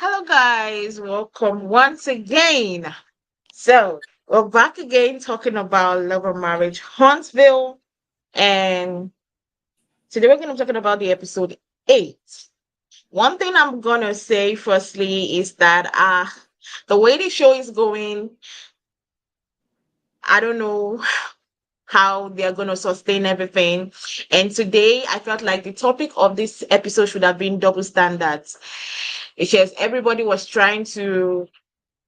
Hello, guys. Welcome once again. So, we're back again talking about Love&Marriage Huntsville. And today we're going to be talking about the episode 8. One thing I'm going to say firstly is that the way the show is going, I don't know how they're going to sustain everything. And today I felt like the topic of this episode should have been double standards. It's just everybody was trying to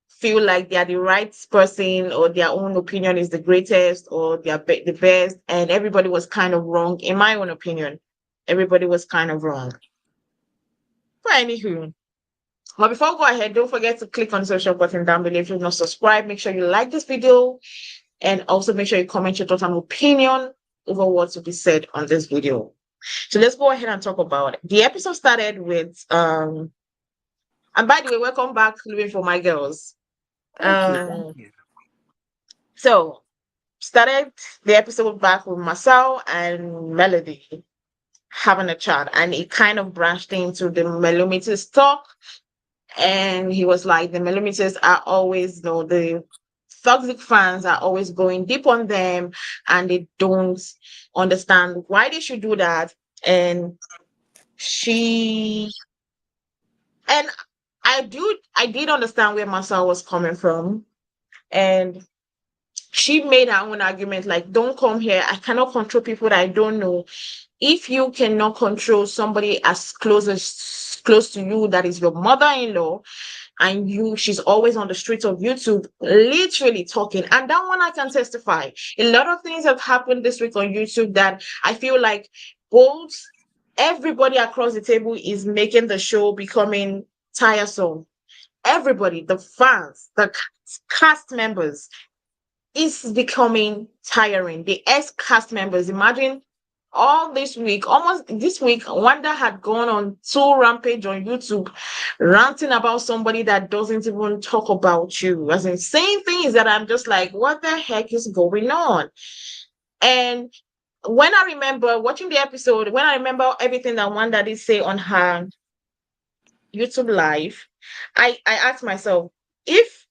feel like they are the right person or their own opinion is the greatest or the best, and everybody was kind of wrong. In my own opinion, everybody was kind of wrong. But anywho, but before we go ahead, don't forget to click on the social button down below if you've not subscribed. Make sure you like this video and also make sure you comment your thoughts and opinion over what to be said on this video. So let's go ahead and talk about it. The episode started with and by the way, welcome back, living for my girls. Thank you. Thank um you. so started the episode back with Marsau and Melody having a chat, and it kind of branched into the Millimeters talk. And he was like, the Millimeters are always, the toxic fans are always going deep on them, and they don't understand why they should do that. And she and I did understand where Marsau was coming from, and she made her own argument like, don't come here, I cannot control people that I don't know. If you cannot control somebody as close to you, that is your mother-in-law, and she's always on the streets of YouTube literally talking, and that one I can testify. A lot of things have happened this week on YouTube that I feel like both everybody across the table is making the show becoming tiresome. Everybody, the fans, the cast members, is becoming tiring. The ex-cast members, imagine all this week, almost this week, Wanda had gone on two rampage on YouTube, ranting about somebody that doesn't even talk about you. As in saying things that I'm just like, what the heck is going on? And when I remember watching the episode, when I remember everything that Wanda did say on her YouTube live, I asked myself, if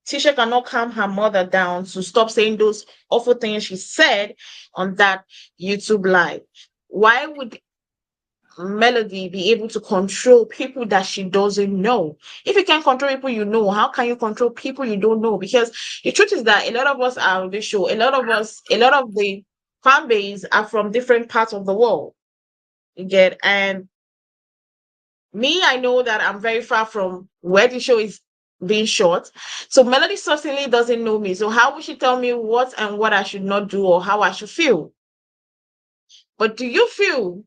Tisha cannot calm her mother down to stop saying those awful things she said on that YouTube live, why would Melody be able to control people that she doesn't know? If you can't control people you know, how can you control people you don't know? Because the truth is that a lot of us are on this show, a lot of the fan base are from different parts of the world. You get, and me, I know that I'm very far from where the show is being shot. So Melody certainly doesn't know me. So how would she tell me what and what I should not do or how I should feel? But do you feel,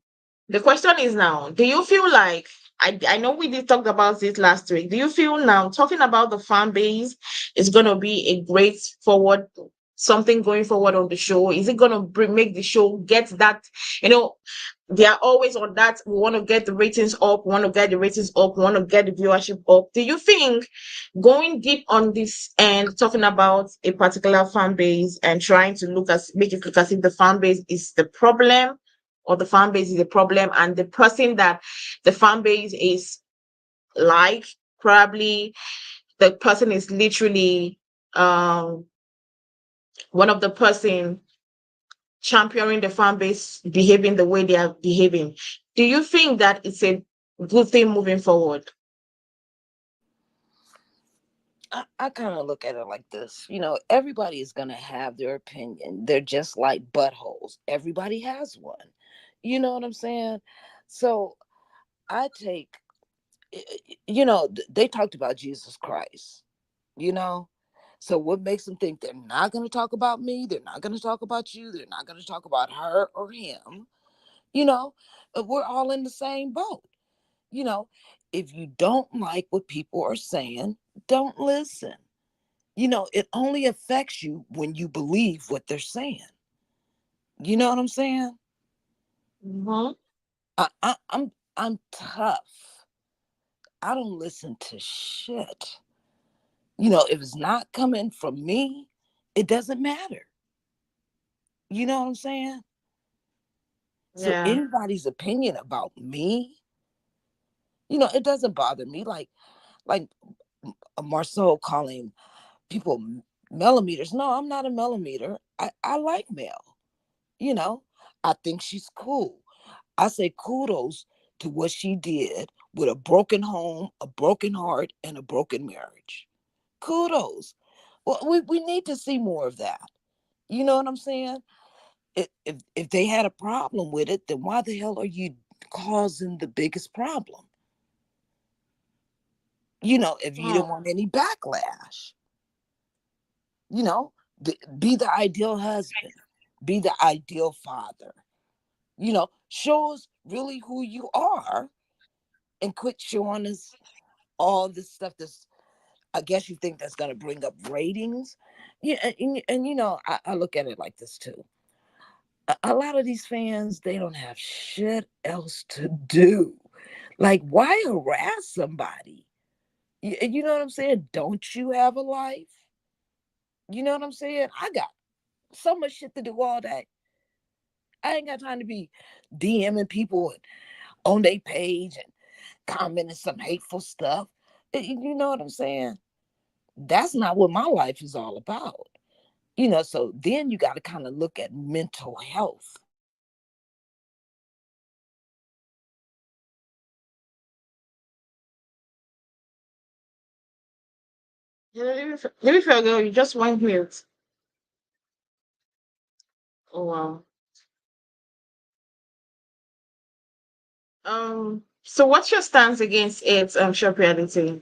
the question is now, do you feel like, I know we did talk about it last week. Do you feel now talking about the fan base is going to be a great forward, something going forward on the show? Is it going to make the show get that, you know, they are always on that. We want to get the ratings up, we want to get the ratings up, we want to get the viewership up. Do you think going deep on this and talking about a particular fan base and trying to make it look as if the fan base is the problem, or the fan base is the problem, and the person that the fan base is like, probably the person is literally um one of the person championing the fan base behaving the way they are behaving? Do you think that it's a good thing moving forward? I kind of look at it like this. Everybody is going to have their opinion. They're just like buttholes. Everybody has one. You know what I'm saying? So I take, they talked about Jesus Christ, you know? So what makes them think they're not going to talk about me? They're not going to talk about you. They're not going to talk about her or him. You know, we're all in the same boat. You know, if you don't like what people are saying, don't listen. It only affects you when you believe what they're saying. You know what I'm saying? Mm-hmm. I'm tough. I don't listen to shit. If it's not coming from me, it doesn't matter. You know what I'm saying? So Yeah. anybody's opinion about me, it doesn't bother me. Like Like Marceau calling people millimeters. No, I'm not a millimeter. I like Mel. You know, I think she's cool. I say kudos to what she did with a broken home, a broken heart, and a broken marriage. Kudos. Well, we need to see more of that. You know what I'm saying? If they had a problem with it, then why the hell are you causing the biggest problem? If you don't Oh, want any backlash, you know, be the ideal husband, be the ideal father. Show us really who you are and quit showing us all this stuff that's, I guess you think that's going to bring up ratings. Yeah, I look at it like this too. A lot of these fans, they don't have shit else to do. Like, why harass somebody? You know what I'm saying? Don't you have a life? You know what I'm saying? I got so much shit to do all day. I ain't got time to be DMing people on their page and commenting some hateful stuff. You know what I'm saying? That's not what my life is all about. So then you got to kind of look at mental health. let me feel you just went mute. Oh wow. So what's your stance against it, shop reality?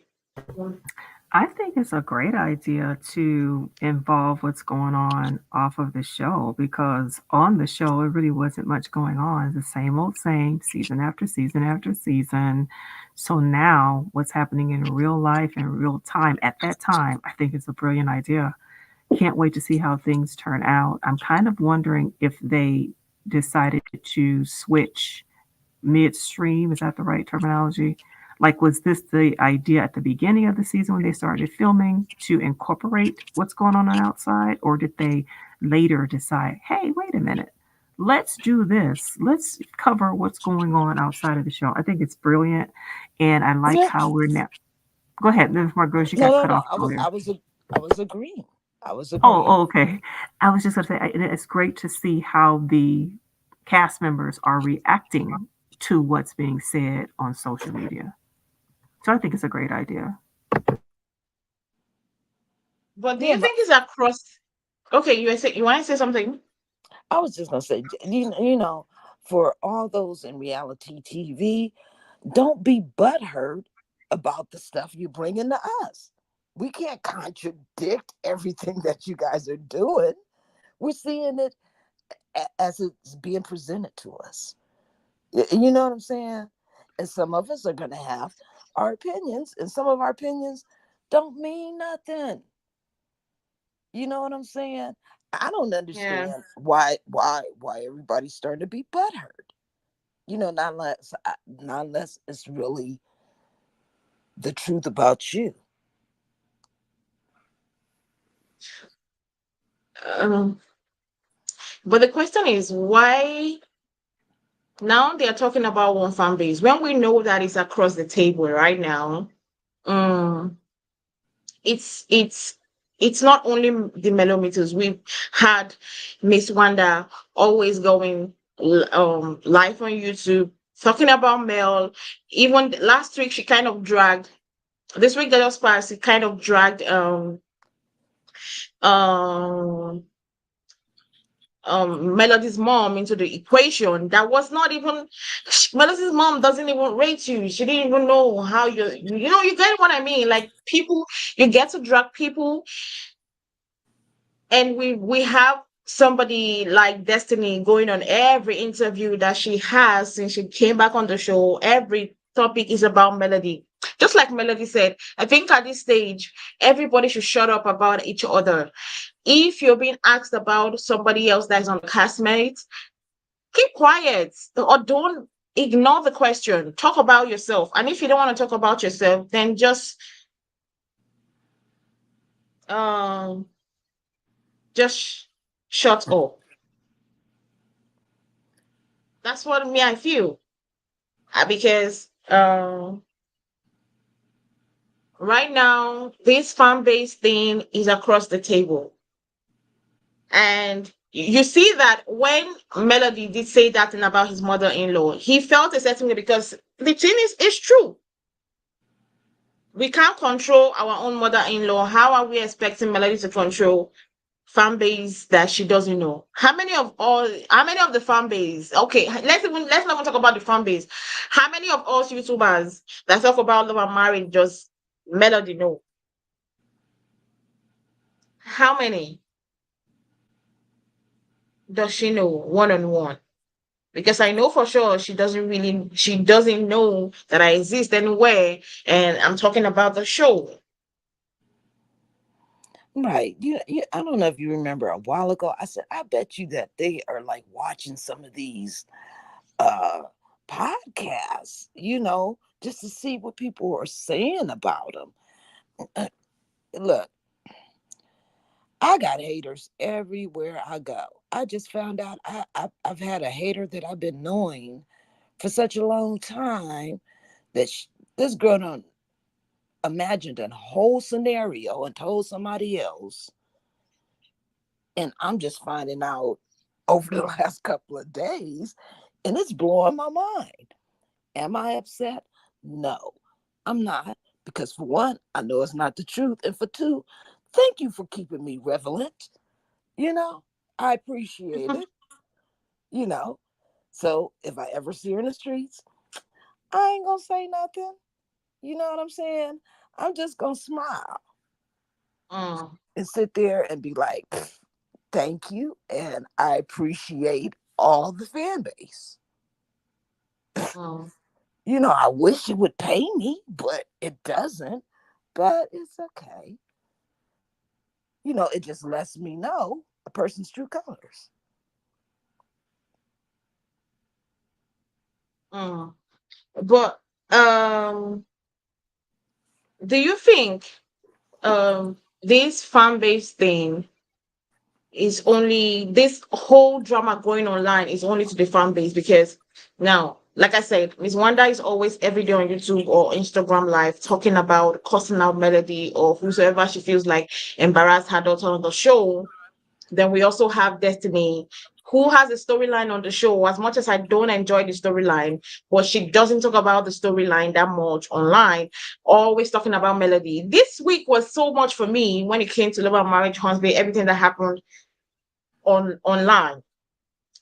I think it's a great idea to involve what's going on off of the show because on the show, it really wasn't much going on. It's the same old same, season after season after season. So now, what's happening in real life and real time at that time, I think it's a brilliant idea. Can't wait to see how things turn out. I'm kind of wondering if they decided to switch midstream. Is that the right terminology? Like, was this the idea at the beginning of the season when they started filming to incorporate what's going on outside? Or did they later decide, hey, wait a minute, let's do this? Let's cover what's going on outside of the show. I think it's brilliant. And I like Yeah. how we're now. Go ahead, Ms. Margot, you No, got no, cut no. off I was, earlier. I was, I was agreeing. I was Oh, agreeing. oh, okay. I was just going to say, it's great to see how the cast members are reacting to what's being said on social media. So I think it's a great idea. But do Yeah, you but think it's across? Okay, you want to say something? I was just gonna say, for all those in reality TV, don't be butthurt about the stuff you bring into us. We can't contradict everything that you guys are doing. We're seeing it as it's being presented to us. You know what I'm saying? And some of us are going to have our opinions, and some of our opinions don't mean nothing. You know what I'm saying? I don't Yeah. understand why everybody's starting to be butthurt. Not unless it's really the truth about you. Um, but the question is why now they are talking about one fan base when we know that it's across the table right now. Um, it's it's it's not only the millimeters. We've had Miss Wanda always going live on YouTube talking about Mel. Even last week she kind of dragged. This week that just passed, it kind of dragged um Melody's mom into the equation. That was not even Melody's mom doesn't even rate you. She didn't even know how you get what I mean. Like people, you get to drag people, and we have somebody like Destiny going on every interview that she has since she came back on the show. Every topic is about Melody. Just like Melody said, I think at this stage, everybody should shut up about each other. If you're being asked about somebody else that's on the castmate, keep quiet or don't ignore the question. Talk about yourself. And if you don't want to talk about yourself, then um just shut up. That's what me I feel. Because right now, this fan base thing is across the table. And you see that when Melody did say that thing about his mother-in-law, he felt a certain way because the thing is, it's true. We can't control our own mother-in-law. How are we expecting Melody to control fan base that she doesn't know? How many of the fan base? Okay, let's not even talk about the fan base. How many of us YouTubers that talk about love and marriage just Melody know? How many does she know one on one? Because I know for sure she doesn't know that I exist anywhere, and I'm talking about the show. Right. I don't know if you remember a while ago, I said, I bet you that they are like watching some of these uh podcasts, just to see what people are saying about them. Look, I got haters everywhere I go. I just found out I've had a hater that I've been knowing for such a long time that this girl done imagined a whole scenario and told somebody else. And I'm just finding out over the last couple of days, and it's blowing my mind. Am I upset? No, I'm not. Because for one, I know it's not the truth. And for two, thank you for keeping me relevant. I appreciate it. You know, so if I ever see her in the streets, I ain't gonna say nothing. You know what I'm saying? I'm just gonna smile Mm, and sit there and be like, thank you. And I appreciate all the fan base. mm, I wish it would pay me, but it doesn't. But it's okay. It just lets me know a person's true colors. mm. But um, do you think this fan base thing is only this whole drama going online is only to the fan base? Because now, like I said, Miss Wanda is always every day on YouTube or Instagram live talking about cussing out Melody or whosoever she feels like embarrassed her daughter on the show. Then we also have Destiny, who has a storyline on the show. As much as I don't enjoy the storyline, but she doesn't talk about the storyline that much online, always talking about Melody. This week was so much for me when it came to Love and Marriage, Huntsville, everything that happened online.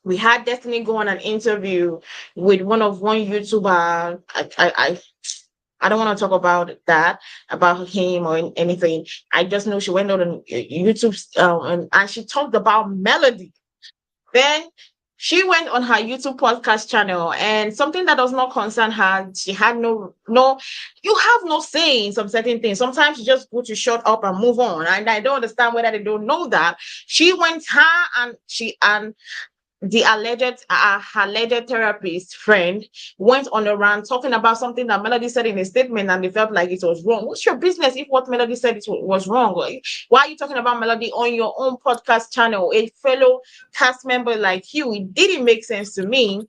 We had Destiny go on an interview with one YouTuber. I don't want to talk about that, about him or anything. I just know she went on YouTube, and she talked about Melody. Then she went on her YouTube podcast channel, and something that does not concern her, she had no. You have no say in some certain things. Sometimes you just go to shut up and move on. And I don't understand whether they don't know that. She went her and she and the her alleged therapist friend went on a rant talking about something that Melody said in a statement, and they felt like it was wrong. What's your business if what Melody said was wrong? Why are you talking about Melody on your own podcast channel, a fellow cast member like you? It didn't make sense to me.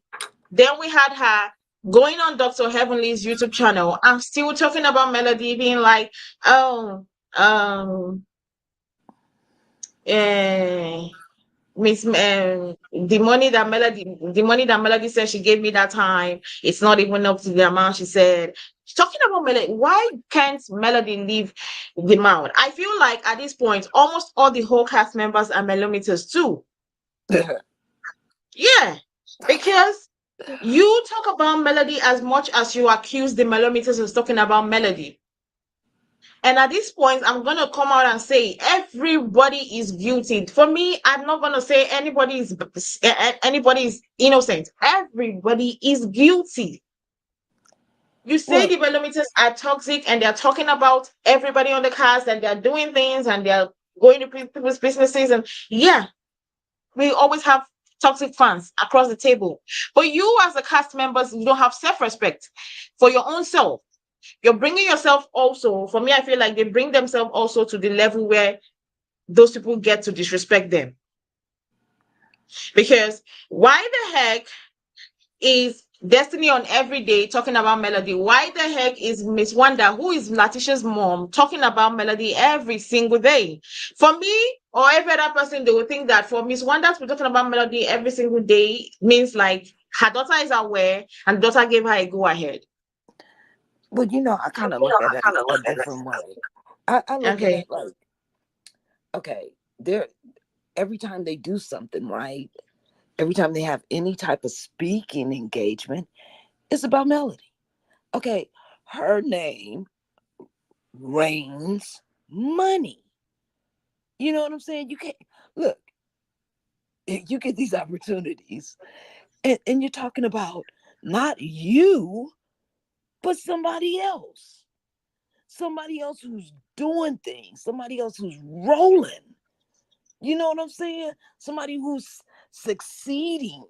Then we had her going on Dr. Heavenly's YouTube channel and still talking about Melody, being like, oh, eh, Miss the money that Melody said she gave me that time, it's not even up to the amount she said. She's talking about Melody. Why can't Melody leave the amount? I feel like at this point, almost all the whole cast members are Melometers too. Yeah, because you talk about Melody as much as you accuse the Melometers of talking about Melody. And at this point, I'm gonna come out and say everybody is guilty. For me, I'm not gonna say anybody is innocent. Everybody is guilty. You say Well, the developers are toxic and they're talking about everybody on the cast and they're doing things and they're going to people's businesses, and yeah, we always have toxic fans across the table. But you as a cast members, you don't have self-respect for your own self. You're bringing yourself also, for me, I feel like they bring themselves also to the level where those people get to disrespect them. Because why the heck is Destiny on every day talking about Melody. Why the heck is Miss Wanda, who is Latisha's mom, talking about Melody every single day? For me or every other person, they would think that for Miss Wanda to be talking about Melody every single day means like her daughter is aware and daughter gave her a go ahead. But I kind of look at it a different way. I look at Okay. it like, okay, they're every time they do something right, every time they have any type of speaking engagement, it's about Melody. Okay, her name reigns money. You know what I'm saying? You can't look, you get these opportunities, and you're talking about not you, but somebody else who's doing things, somebody else who's rolling. You know what I'm saying? Somebody who's succeeding,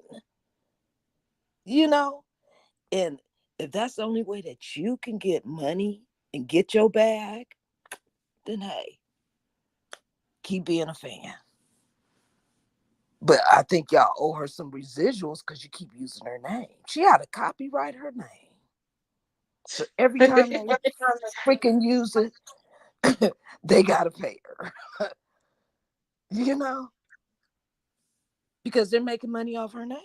you know? And if that's the only way that you can get money and get your bag, then hey, keep being a fan. But I think y'all owe her some residuals because you keep using her name. She had to copyright her name. So every time they freaking use it, they gotta pay her. you know, because they're making money off her name.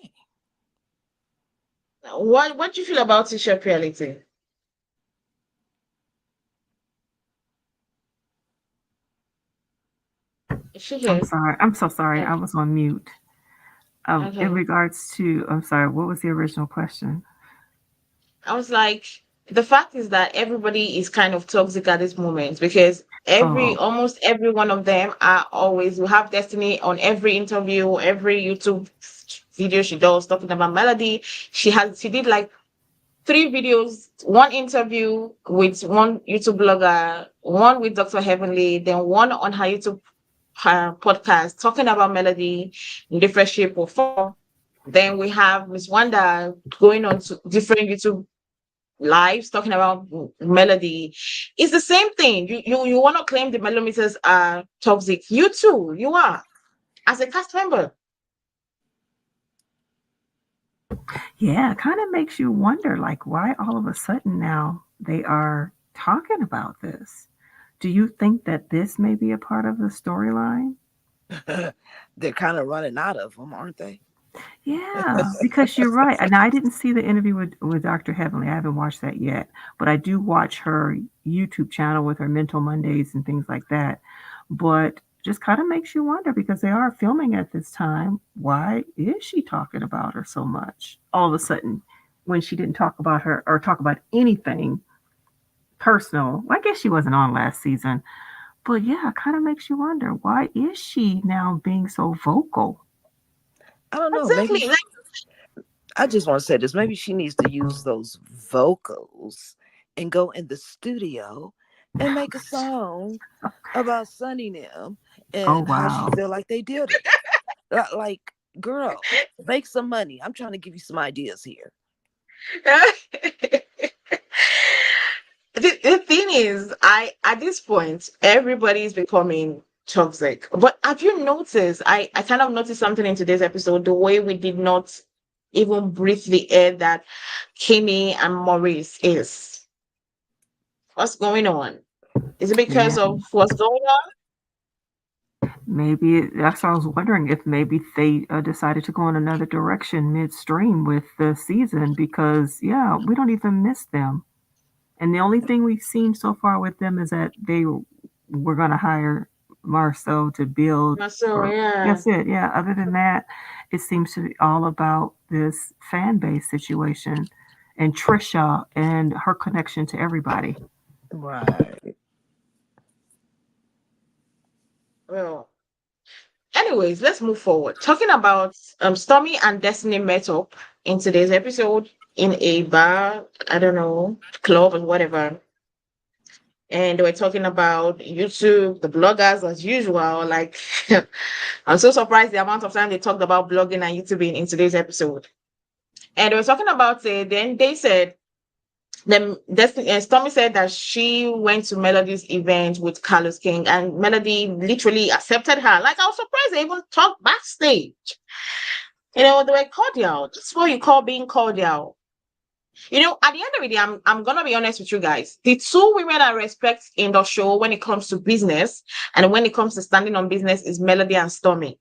What do you feel about T-shirt reality? Is she I'm here? sorry. I'm so sorry. I Okay. was on mute. In Okay. regards to, I'm sorry, what was the original question? I was like, the fact is that everybody is kind of toxic at this moment because Oh, almost every one of them are always, we have Destiny on every interview, every YouTube video she does talking about Melody. She did like 3 videos, one interview with one YouTube blogger, one with Dr. Heavenly, then one on her YouTube her podcast talking about Melody in different shape or form. Then we have Miss Wanda going on to different YouTube lives talking about Melody. It's the same thing. You want to claim the Melometers are toxic. You too, you are as a cast member. yeah. It kind of makes you wonder, like, why all of a sudden now they are talking about this. Do you think that this may be a part of the storyline? They're kind of running out of them, aren't they? Yeah, because you're right. And I didn't see the interview with Dr. Heavenly. I haven't watched that yet, but I do watch her YouTube channel with her Mental Mondays and things like that. But just kind of makes you wonder because they are filming at this time. Why is she talking about her so much all of a sudden when she didn't talk about her or talk about anything personal? Well, I guess she wasn't on last season, but yeah, it kind of makes you wonder why is she now being so vocal? I don't know. Maybe Exactly. Like, I just want to say this. Maybe she needs to use those vocals and go in the studio and make a song about Sunny them Oh and how she wow. feel like they did her. Like, girl, make some money. I'm trying to give you some ideas here. the thing is, I at this point, everybody is becoming toxic. But have you noticed? I kind of noticed something in today's episode. The way we did not even breathe the air that Kimmy and Maurice is. What's going on? Is it because Yeah. of what's going on? Maybe that's why I was wondering if maybe they decided to go in another direction midstream with the season because, yeah, we don't even miss them. And the only thing we've seen so far with them is that they were going to hire Marceau to build So for. yeah. That's it. Yeah. Other than that, it seems to be all about this fan base situation and Trisha and her connection to everybody. Right. Well, anyways, let's move forward. Talking about Stormy and Destiny met up in today's episode in a bar, I don't know, club or whatever. And they were talking about YouTube, the bloggers as usual. Like I'm so surprised the amount of time they talked about blogging and YouTube in today's episode. And they were talking about it. Then they said then Destiny, Stormy said that she went to Melody's event with Carlos King, and Melody literally accepted her. Like I was surprised they even talked backstage. You know, they were cordial. That's what you call being cordial. At the end of the day, I'm gonna be honest with you guys. The two women I respect in the show when it comes to business and when it comes to standing on business is Melody and Stormi.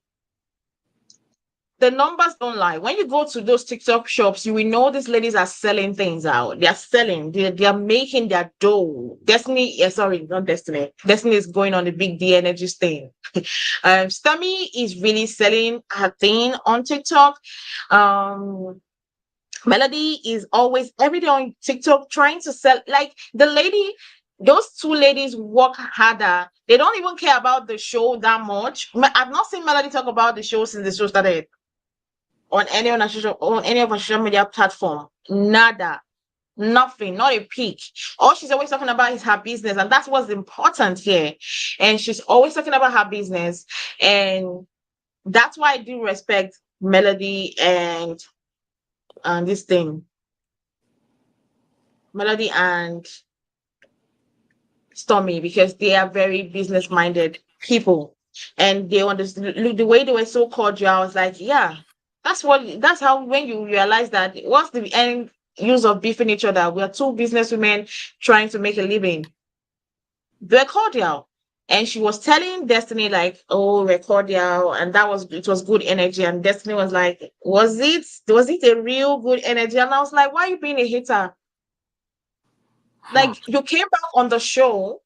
The numbers don't lie. When you go to those TikTok shops, you will know these ladies are selling things out. They are selling. They are making their dough. Destiny, yeah, sorry, not Destiny. Destiny is going on the big D energy thing. Stormi is really selling her thing on TikTok. Um, Melody is always every day on TikTok trying to sell. Like the lady, those two ladies work harder. They don't even care about the show that much. I've not seen Melody talk about the show since the show started on any of our social media platform. Nada. Nothing, not a peak. All she's always talking about is her business, and that's what's important here. And she's always talking about her business, and that's why I do respect Melody and this thing, Melody and Stormy, because they are very business minded people, and they understand the way they were so cordial. I was like, yeah, that's how when you realize that what's the end use of beefing each other? We are two business women trying to make a living. They're cordial. And she was telling Destiny like, "Oh, we're cordial," and it was good energy. And Destiny was like, "Was it a real good energy?" And I was like, "Why are you being a hater? Huh. Like you came back on the show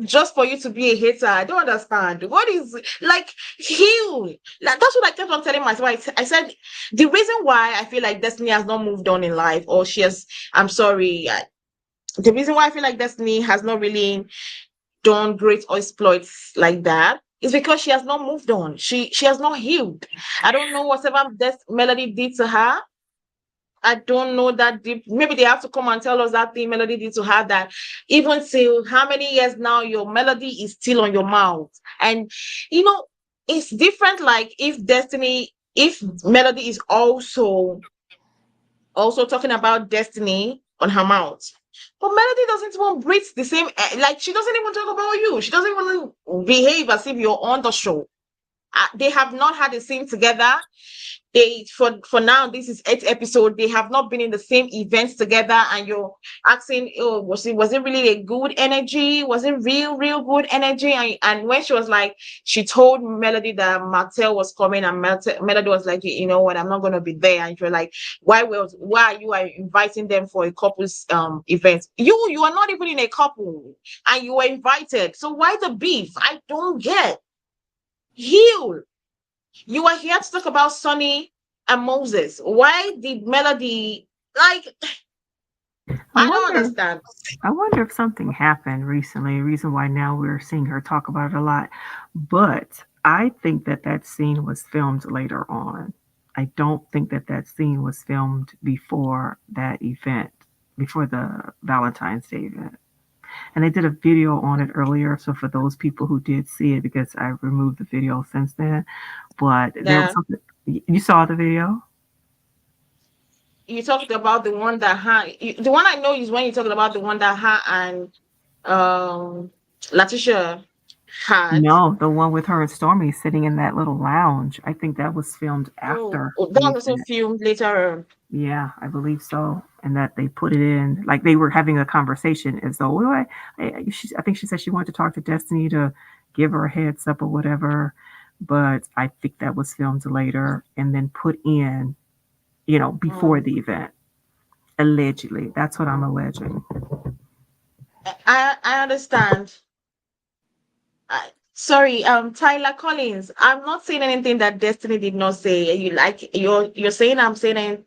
just for you to be a hater. I don't understand. What is like heal? Like that's what I kept on telling myself. I said the reason why I feel like Destiny has not moved on in life, or she has. I'm sorry. The reason why I feel like Destiny has not really done great exploits like that is because she has not moved on. She has not healed. I don't know whatever Melody did to her. I don't know that deep. Maybe they have to come and tell us that thing Melody did to her that even till how many years now your melody is still on your mouth. And you know, it's different like if Melody is also talking about Destiny on her mouth. But Melody doesn't even breathe the same like she doesn't even talk about you. She doesn't even behave as if you're on the show. They have not had a scene together. They for now this is 8th episode. They have not been in the same events together, and you're asking, oh, was it really a good energy? Was it real good energy? And when she was like, she told Melody that Martell was coming, and Melody was like, you know what, I'm not gonna be there. And you're like, why are you inviting them for a couple's event? You are not even in a couple, and you were invited. So why the beef? I don't get. Heal. You are here to talk about Sunny and Moses. Why did Melody like? I I don't wonder. understand. I wonder if something happened recently. Reason why now we're seeing her talk about it a lot. But I think that that scene was filmed later on. I don't think that that scene was filmed before that event, before the Valentine's Day event. And they did a video on it earlier. So for those people who did see it, because I removed the video since then, but there was Yeah, something. You saw the video? you talked about the one that the one I know is when you talked about the one that her and um Latisha had. No, the one with her and Stormy sitting in that little lounge. I think that was filmed Oh, after that the was also event. filmed later on. Yeah, I believe so. And that they put it in like they were having a conversation as though, well, I think she said she wanted to talk to Destiny to give her a heads up or whatever. But I think that was filmed later and then put in, before Mm, the event. Allegedly. That's what I'm mm. alleging. I understand. Sorry, Tyler Collins. I'm not saying anything that Destiny did not say. You're saying I'm saying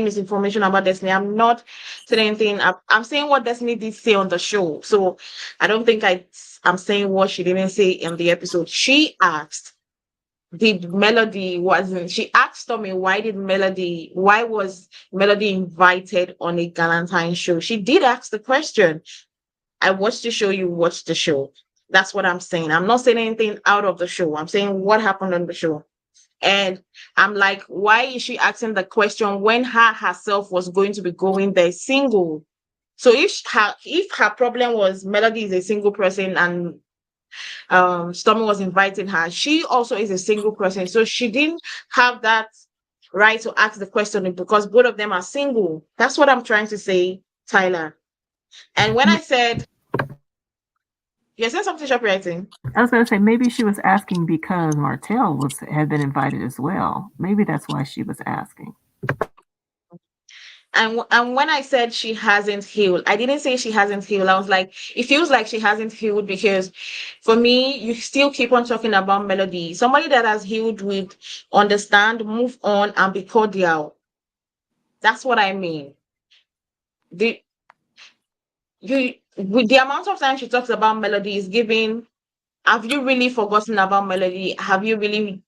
misinformation about Destiny. I'm not saying anything. I'm saying what Destiny did say on the show. So I don't think I'm saying what she didn't say in the episode. She asked, did Melody wasn't she asked me why was Melody invited on a Galentine show? She did ask the question. I watched the show, you watched the show. That's what I'm saying. I'm not saying anything out of the show. I'm saying what happened on the show. And I'm like, why is she asking the question when her herself was going to be going there single? So if her problem was Melody is a single person and Stormy was inviting her, she also is a single person. So she didn't have that right to ask the question because both of them are single. That's what I'm trying to say, Tyler. And when I said, you said something copywriting. I was going to say maybe she was asking because Martell was had been invited as well. Maybe that's why she was asking. And when I said she hasn't healed, I didn't say she hasn't healed. I was like, it feels like she hasn't healed because for me, you still keep on talking about Melody. Somebody that has healed would understand, move on, and be cordial. That's what I mean. The you with the amount of time she talks about Melody is giving. Have you really forgotten about Melody? Have you really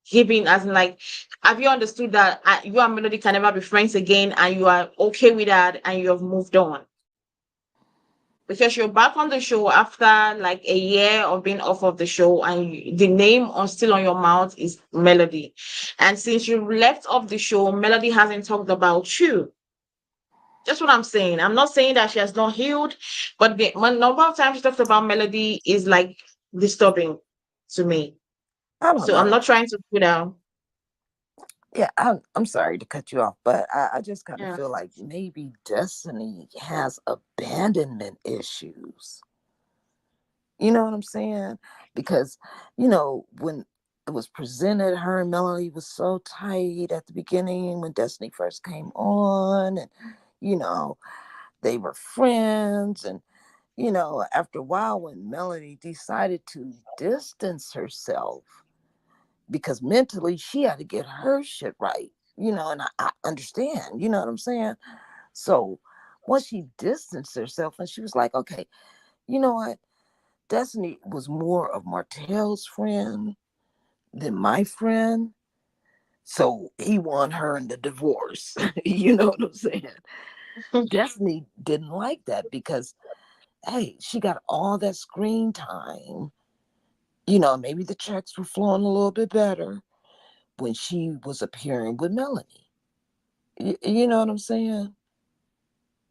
given as in like have you understood that you and Melody can never be friends again and you are okay with that and you have moved on? Because you're back on the show after like a year of being off of the show and the name on still on your mouth is Melody. And since you left off the show, Melody hasn't talked about you. That's what I'm saying. I'm not saying that she has not healed, but the number of times she talked about Melody is like disturbing to me. I don't So I'm know. not trying to put down. Yeah, I'm sorry to cut you off, but I just kind of Yeah. feel like maybe Destiny has abandonment issues. You know what I'm saying? Because, when it was presented, her and Melanie was so tight at the beginning when Destiny first came on, and, you know, they were friends. And, after a while, when Melanie decided to distance herself, because mentally she had to get her shit right, and I understand, you know what I'm saying? So once she distanced herself and she was like, okay, you know what? Destiny was more of Martell's friend than my friend. So he won her in the divorce. You know what I'm saying? Destiny didn't like that because, hey, she got all that screen time. Maybe the checks were flowing a little bit better when she was appearing with Melanie. You know what I'm saying?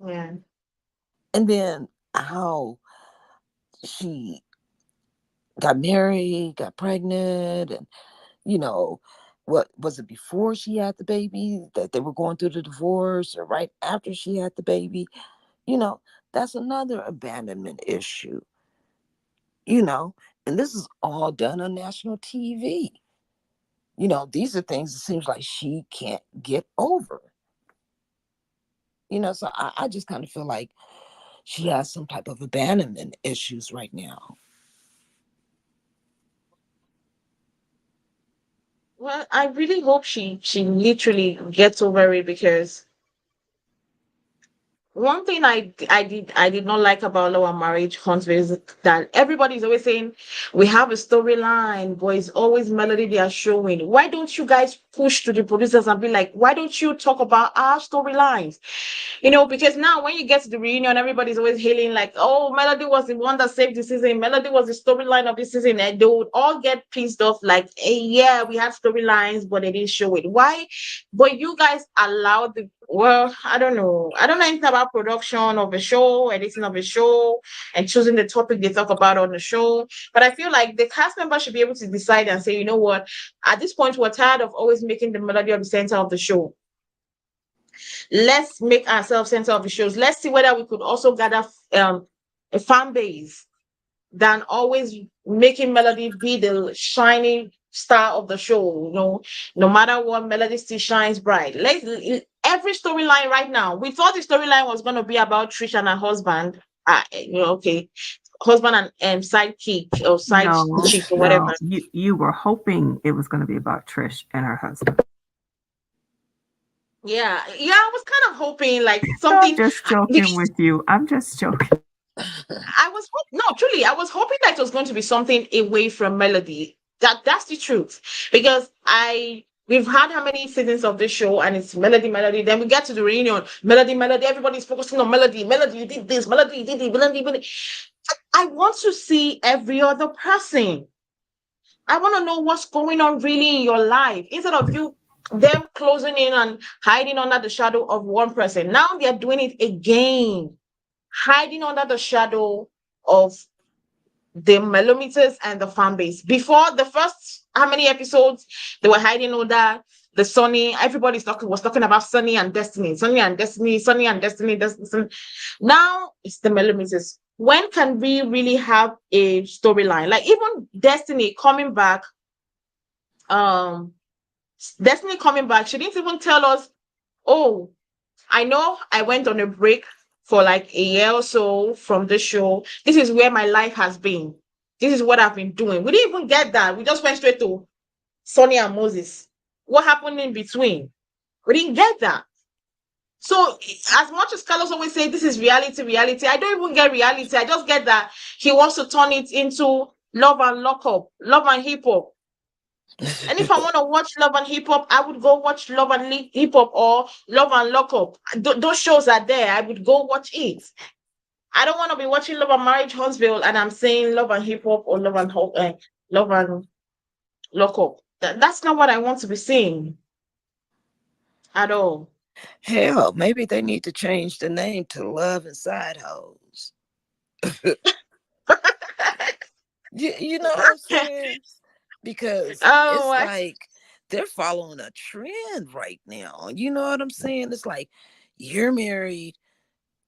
Yeah. And then how she got married, got pregnant, and what was it before she had the baby that they were going through the divorce, or right after she had the baby? You know, that's another abandonment issue. You know, and this is all done on national TV. These are things it seems like she can't get over. So I just kind of feel like she has some type of abandonment issues right now. Well, I really hope she literally gets over it because one thing I did not like about Love&Marriage Huntsville is that everybody's always saying we have a storyline, but it's always Melody they are showing. Why don't you guys push to the producers and be like, why don't you talk about our storylines? Because now when you get to the reunion, everybody's always hailing like, oh, Melody was the one that saved the season. Melody was the storyline of the season. And they would all get pissed off like, hey, yeah, we had storylines, but they didn't show it. Why? But you guys allowed I don't know. I don't know anything about production of a show, editing of a show, and choosing the topic they talk about on the show. But I feel like the cast member should be able to decide and say, you know what, at this point, we're tired of always making the Melody of the center of the show. Let's make ourselves center of the shows. Let's see whether we could also gather a fan base than always making Melody be the shining star of the show. No matter what, Melody still shines bright. Every storyline right now. We thought the storyline was going to be about Trish and her husband. Okay, husband and sidekick or side No, chick or whatever. no, you were hoping it was going to be about Trish and her husband. Yeah, yeah. I was kind of hoping like No, I'm something. just joking with you. I'm just joking. No, truly, I was hoping that it was going to be something away from Melody. That's the truth. Because we've had how many seasons of this show and it's Melody, Melody. Then we get to the reunion, Melody, Melody. Everybody's focusing on Melody, Melody. You did this, Melody, you did it, Melody, Melody. I want to see every other person. I want to know what's going on really in your life instead of them closing in and hiding under the shadow of one person. Now they're doing it again, hiding under the shadow of the Melometers and the fan base. Before the first how many episodes they were hiding all that. the Sunni. Everybody's talking about Sunni and Destiny, Sunni and Destiny, Sunni and Destiny, Destiny. Now it's the millimeters. When can we really have a storyline? Like even Destiny coming back, um, Destiny coming back, she didn't even tell us, oh, I know I went on a break for like a year or so from the show. This is where my life has been. This is what I've been doing. We didn't even get that. We just went straight to Sonny and Moses. What happened in between? We didn't get that. So as much as Carlos always say this is reality, reality, I don't even get reality. I just get that he wants to turn it into love and lock up, love and hip hop. And if I want to watch love and hip hop, I would go watch love and hip hop or love and lock up. Those shows are there. I would go watch it. I don't want to be watching Love and Marriage Huntsville and I'm saying love and hip hop or love and lock up. That's not what I want to be seeing at all. Hell, maybe they need to change the name to Love and Side Hoes. You know what I'm saying? Because Oh, it's like they're following a trend right now. You know what I'm saying? It's like you're married,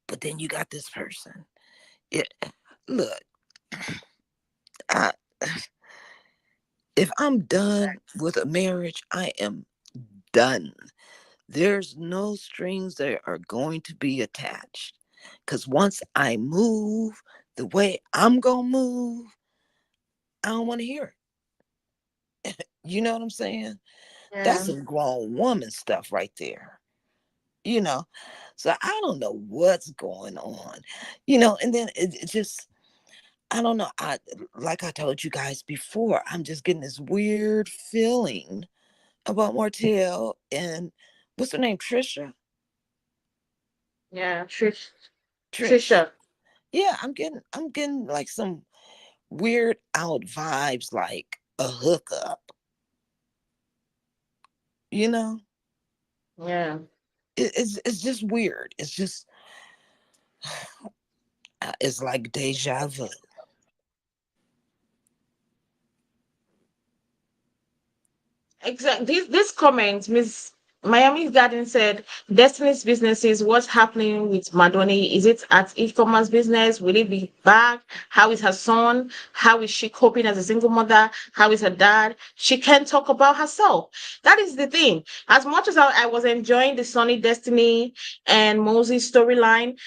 but then you got this person. It, look, I, if I'm done with a marriage, I am done. There's no strings that are going to be attached. Because once I move the way I'm going to move, I don't want to hear it. You know what I'm saying? That's yeah. some grown woman stuff right there. You know? So I don't know what's going on. And then it just, I don't know. Like I told you guys before, I'm just getting this weird feeling about Martell and what's her name? Yeah. Trish. Trisha. Yeah, I'm getting like some weird out vibes, like a hookup. You know, Yeah. it's just weird. It's just it's like deja vu. Exactly. This comment, Miss Miami Garden said, Destiny's businesses, what's happening with Madoni? Is it at e-commerce business? Will it be back? How is her son? How is she coping as a single mother? How is her dad? She can't talk about herself. That is the thing. As much as I was enjoying the Sunny Destiny and Moses storyline,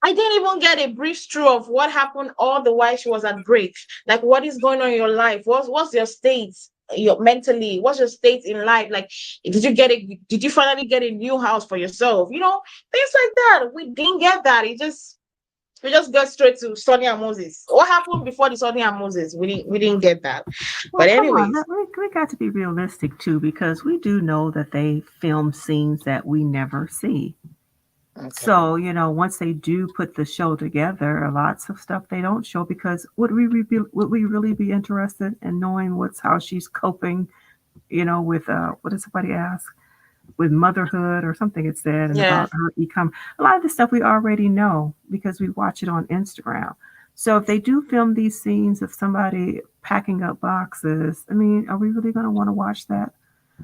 I didn't even get a brief through of what happened all the while she was at break. Like, what is going on in your life? What's your state? Your mentally, what's your state in life? Like, did you finally get a new house for yourself? Things like that. We didn't get that. We just got straight to Sonny and Moses. What happened before the Sonny and Moses? We didn't get that. Well, But come on, anyways, we got to be realistic too, because we do know that they film scenes that we never see. Okay. So, once they do put the show together, lots of stuff they don't show because would we really be interested in knowing what's how she's coping, with what did somebody ask? With motherhood or something it said, and yeah. about her ecom. A lot of the stuff we already know because we watch it on Instagram. So if they do film these scenes of somebody packing up boxes, I mean, are we really going to want to watch that?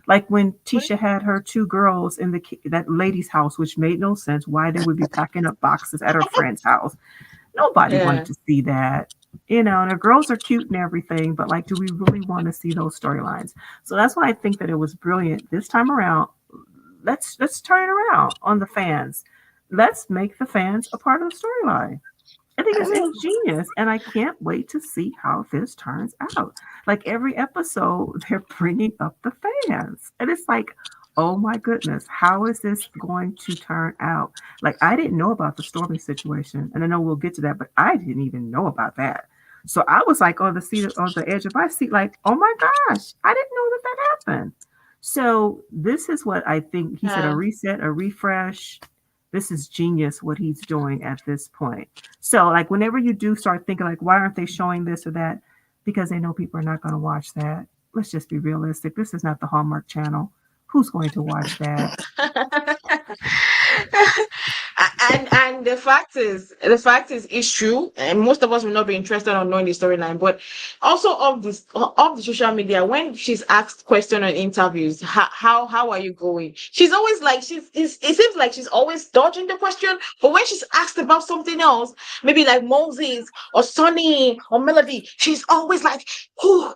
Like when What Tisha had her two girls in that lady's house, which made no sense why they would be packing up boxes at her friend's house. Nobody wanted Yeah. to see that. And the girls are cute and everything, but like, do we really want to see those storylines? So that's why I think that it was brilliant this time around. Let's turn it around on the fans. Let's make the fans a part of the storyline. I think I mean, it's genius, and I can't wait to see how this turns out. Like every episode, they're bringing up the fans, and it's like, oh my goodness, how is this going to turn out? Like I didn't know about the Stormy situation, and I know we'll get to that, but I didn't even know about that. So I was like on the edge of my seat, like, oh my gosh, I didn't know that happened. So this is what I think he said: a Yeah. reset, a refresh. This is genius what he's doing at this point. So, like, whenever you do start thinking, like, why aren't they showing this or that? Because they know people are not going to watch that. Let's just be realistic. This is not the Hallmark Channel. Who's going to watch that? And the fact is it's true, and most of us will not be interested on knowing the storyline. But also of the social media, when she's asked question on interviews, how are you going, she's always like, it seems like she's always dodging the question. But when she's asked about something else, maybe like Moses or Sunny or Melody, she's always like, whew,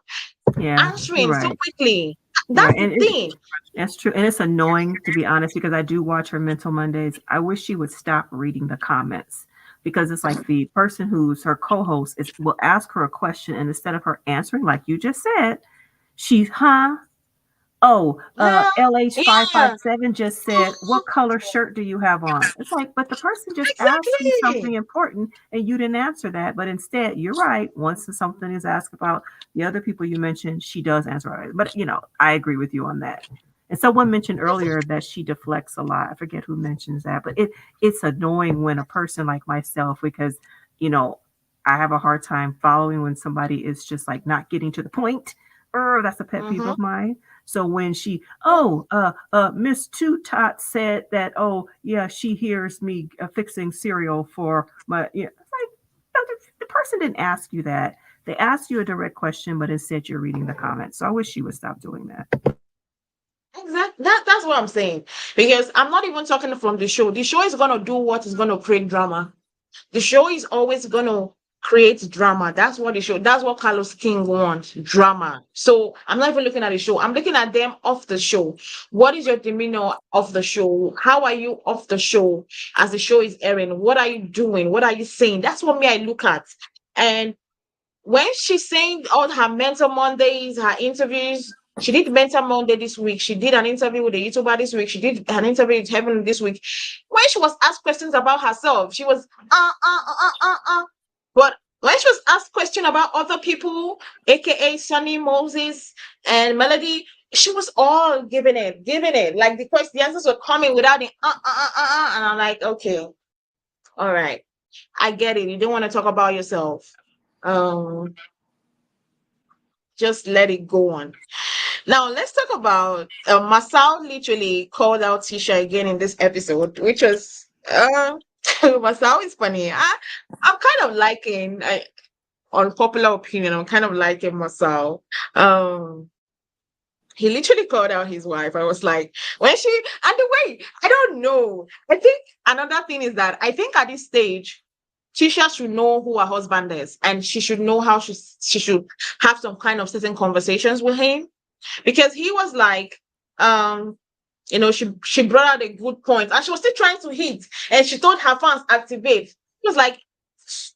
Yeah, you're answering so right. quickly. You're That's right. the And thing. that's true. And it's annoying, to be honest, because I do watch her Mental Mondays. I wish she would stop reading the comments, because it's like the person who's her co-host is will ask her a question, and instead of her answering like you just said, she's oh, Yeah, yeah, LH557 just said, what color shirt do you have on? It's like, but the person just asked you exactly. something important and you didn't answer that. But instead, you're right. Once something is asked about the other people you mentioned, she does answer right. But, I agree with you on that. And someone mentioned earlier that she deflects a lot. I forget who mentions that, but it's annoying when a person like myself, because, you know, I have a hard time following when somebody is just like not getting to the point. That's a pet peeve Mm-hmm. of mine. So when Miss Two Tot said that, oh yeah, she hears me fixing cereal for my, it's like, no, the person didn't ask you that. They asked you a direct question, but instead you're reading the comments. So I wish she would stop doing that. Exactly. That's what I'm saying. Because I'm not even talking from the show. The show is gonna do what is gonna create drama. The show is always gonna create drama. That's what the show. That's what Carlos King wants. Drama. So I'm not even looking at the show. I'm looking at them off the show. What is your demeanor of the show? How are you off the show as the show is airing? What are you doing? What are you saying? That's what me I look at. And when she's saying all her mental Mondays, her interviews, she did mental Monday this week. She did an interview with a YouTuber this week. She did an interview with Heaven this week. When she was asked questions about herself, she was But when she was asked question about other people, aka Sunny, Moses, and Melody, she was all giving it. Like the answers were coming without the and I'm like, okay, all right, I get it. You don't want to talk about yourself. Um, just let it go on. Now let's talk about Marsau literally called out Tisha again in this episode, which was Marsau is funny. I'm kind of liking unpopular opinion. I'm kind of liking Marsau. Um he literally called out his wife. I was like, when she and the way, I don't know. I think another thing is that I think at this stage, Tisha should know who her husband is, and she should know how she should have some kind of certain conversations with him, because he was like, um she brought out a good point and she was still trying to hit, and she told her fans activate. It was like,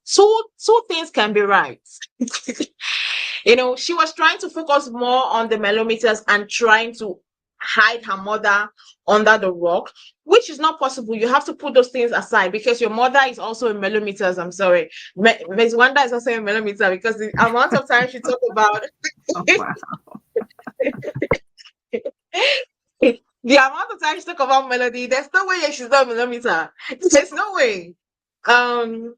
two things can be right. She was trying to focus more on the millimeters and trying to hide her mother under the rock, which is not possible. You have to put those things aside, because your mother is also in millimeters. I'm sorry, Ms. Wanda is also in millimeter, because the amount of time she talked about Oh wow. the amount of time she talk about Melody, there's no way she's not a millimeter. There's no way. Um,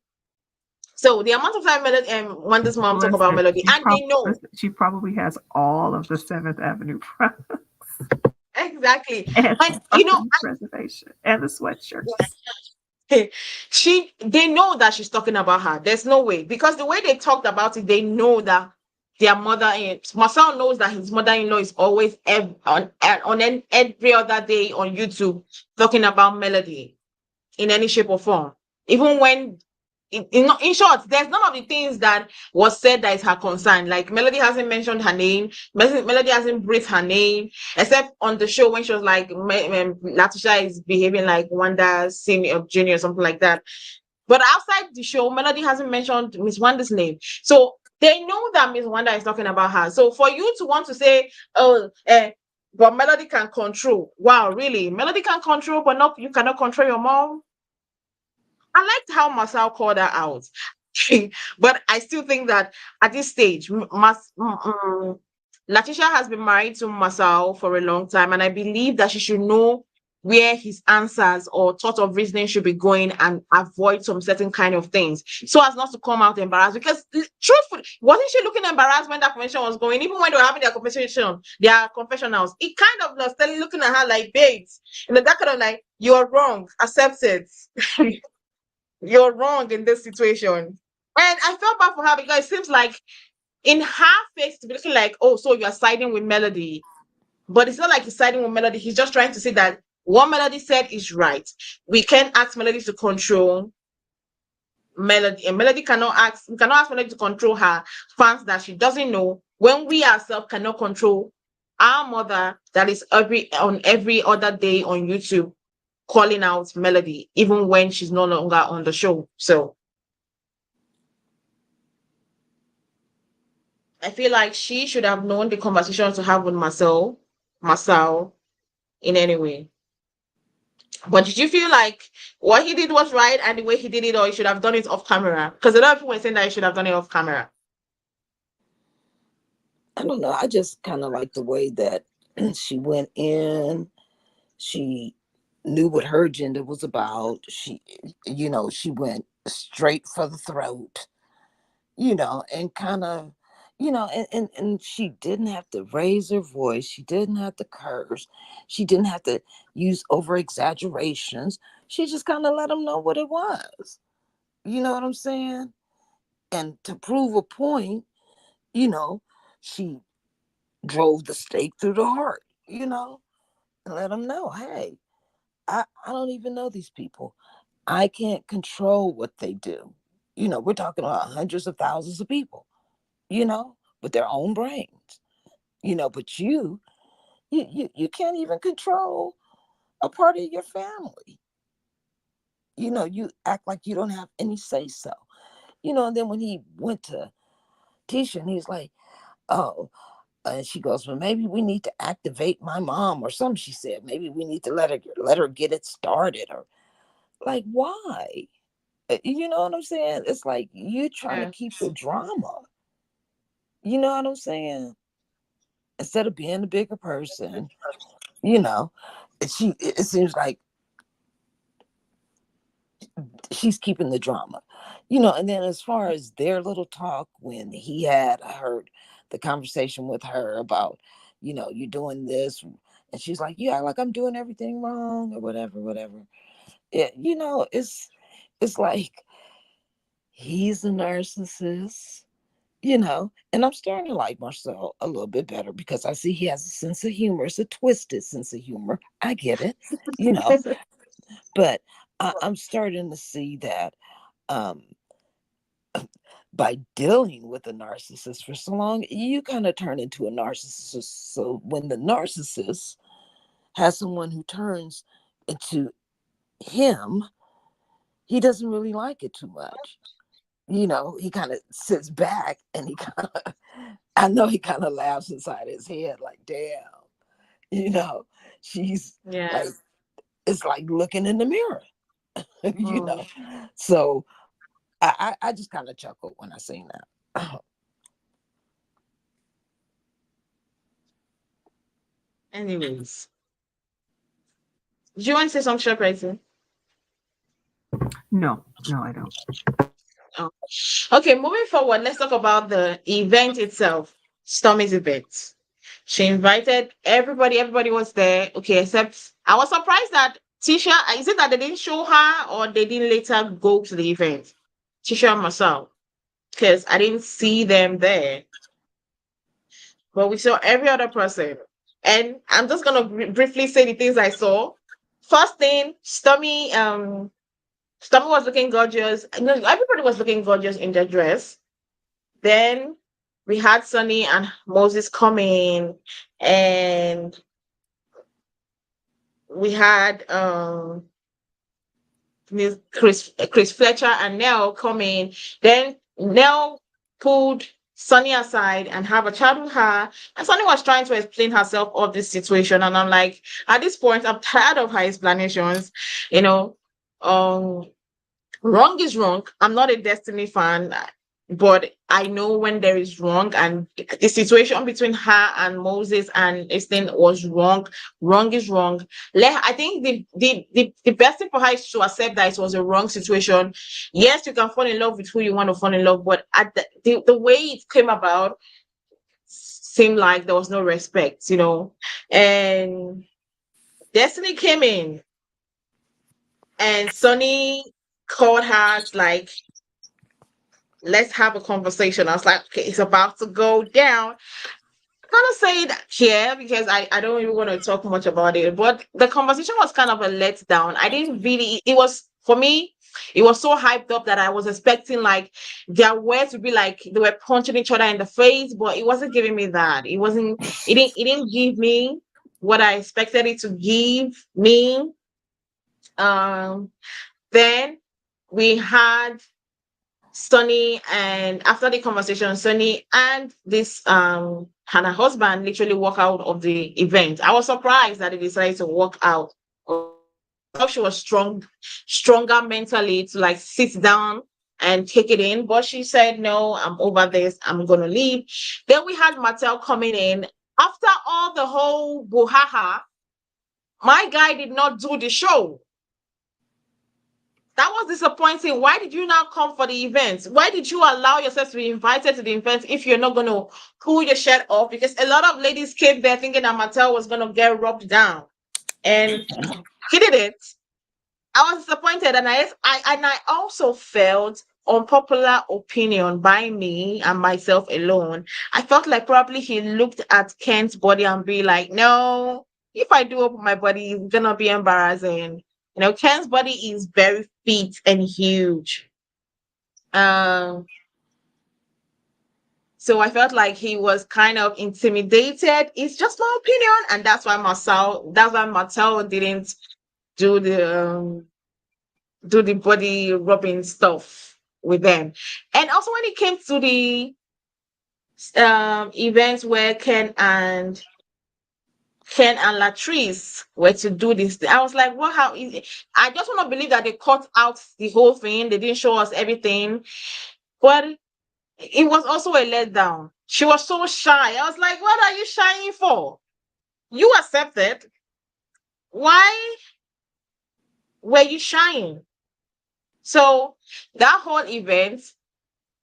so the amount of time Melody and Wanda's mom talk about Listen, Melody, and they know she probably has all of the Seventh Avenue products exactly. and And Army preservation and the sweatshirts. they know that she's talking about her. There's no way, because the way they talked about it, they know that their mother in Marcel knows that his mother-in-law is always every other day on YouTube talking about Melody in any shape or form. Even when, in short, there's none of the things that was said that is her concern. Like Melody hasn't mentioned her name. Melody hasn't breathed her name, except on the show when she was like, Latisha is behaving like Wanda Senior Junior or something like that. But outside the show, Melody hasn't mentioned Miss Wanda's name. So they know that Miss Wanda is talking about her. So for you to want to say, oh, but Melody can control. Wow, really? Melody can control, but not you cannot control your mom? I liked how Marcel called her out. But I still think that at this stage, Latisha has been married to Marcel for a long time, and I believe that she should know where his answers or thought of reasoning should be going, and avoid some certain kind of things so as not to come out embarrassed. Because truthfully, wasn't she looking embarrassed when that conversation was going? Even when they were having their conversation, their confessionals, it kind of was still looking at her like, babes, that kind of like, you're wrong, accept it. You're wrong in this situation. And I felt bad for her because it seems like in her face to be looking like, oh, so you're siding with Melody. But it's not like he's siding with Melody. He's just trying to say that what Melody said is right. We can't ask Melody to control Melody. And Melody we cannot ask Melody to control her fans that she doesn't know, when we ourselves cannot control our mother that is every other day on YouTube calling out Melody, even when she's no longer on the show. So I feel like she should have known the conversation to have with Marsau in any way. But did you feel like what he did was right and the way he did it, or he should have done it off camera? Because a lot of people were saying that he should have done it off camera. I don't know. I just kind of like the way that she went in. She knew what her agenda was about. She went straight for the throat, and kind of, and she didn't have to raise her voice. She didn't have to curse. She didn't have to use over exaggerations. She just kind of let them know what it was. You know what I'm saying? And to prove a point, you know, she drove the stake through the heart, and let them know, hey, I don't even know these people. I can't control what they do. We're talking about hundreds of thousands of people, with their own brains, but you can't even control a part of your family. You act like you don't have any say so. And then when he went to Tisha and he's like, oh, and she goes, well, maybe we need to activate my mom or something. She said, maybe we need to let her get it started, or like, why? You know what I'm saying? It's like you trying to Yeah. keep the drama. You know what I'm saying? Instead of being the bigger person, you know, it seems like she's keeping the drama. And then as far as their little talk, when I heard the conversation with her about, you're doing this, and she's like, yeah, like I'm doing everything wrong or whatever. It's like he's a narcissist, and I'm starting to like Marcel a little bit better because I see he has a sense of humor. It's a twisted sense of humor. I get it, you know, but I'm starting to see that um, by dealing with a narcissist for so long, you kind of turn into a narcissist. So when the narcissist has someone who turns into him, he doesn't really like it too much. He kind of sits back and I know he kind of laughs inside his head, like, damn, you know, she's Yeah. like, it's like looking in the mirror, you Mm. know. So I just kind of chuckled when I seen that. Anyways, do you want to say some short writing? No, no, I don't. Oh. Okay, moving forward, let's talk about the event itself. Stormy's event. She invited everybody. Everybody was there. Okay, except I was surprised that Tisha. Is it that they didn't show her, or they didn't later go to the event? Tisha and myself, because I didn't see them there, but we saw every other person. And I'm just gonna briefly say the things I saw. First thing, Stormy was looking gorgeous. No, everybody was looking gorgeous in their dress. Then we had Sunny and Moses coming, and we had Chris Fletcher and Nell coming. Then Nell pulled Sunny aside and have a chat with her. And Sunny was trying to explain herself of this situation. And I'm like, at this point, I'm tired of her explanations. You know, um, wrong is wrong. I'm not a Destiny fan. but I know when there is wrong, and the situation between her and Moses and Esther was wrong. Wrong is wrong. I think the best thing for her is to accept that it was a wrong situation. Yes, you can fall in love with who you want to fall in love, but at the way it came about seemed like there was no respect, And Destiny came in, and Sunny called her like, let's have a conversation. I was like, okay, it's about to go down. Kind of say it here because I don't even want to talk much about it. But the conversation was kind of a letdown. I didn't really, it was, for me, it was so hyped up that I was expecting like their words would be like they were punching each other in the face, but it wasn't giving me that. It didn't give me what I expected it to give me. Um, then we had Sunny, and after the conversation, Sunny and this Hannah husband literally walk out of the event. I was surprised that they decided to walk out of the event. I thought she was stronger mentally to like sit down and take it in, but she said, "No, I'm over this. I'm gonna leave." Then we had Martell coming in after all the whole buhaha. My guy did not do the show. That was disappointing. Why did you not come for the event? Why did you allow yourself to be invited to the event if you're not going to pull your shirt off? Because a lot of ladies came there thinking that Mattel was going to get rubbed down, and he didn't. I was disappointed, and I also felt unpopular opinion by me and myself alone. I felt like probably he looked at Ken's body and be like, no, if I do open my body, it's gonna be embarrassing. Ken's body is very fit and huge. Um, so I felt like he was kind of intimidated. It's just my opinion, and that's why Martell didn't do the body rubbing stuff with them. And also when it came to the events where Ken and Latrice were to do this, I was like, what? How is it? I just want to believe that they cut out the whole thing. They didn't show us everything, but it was also a letdown. She was so shy. I was like, what are you shying for? You accepted. Why were you shying? So that whole event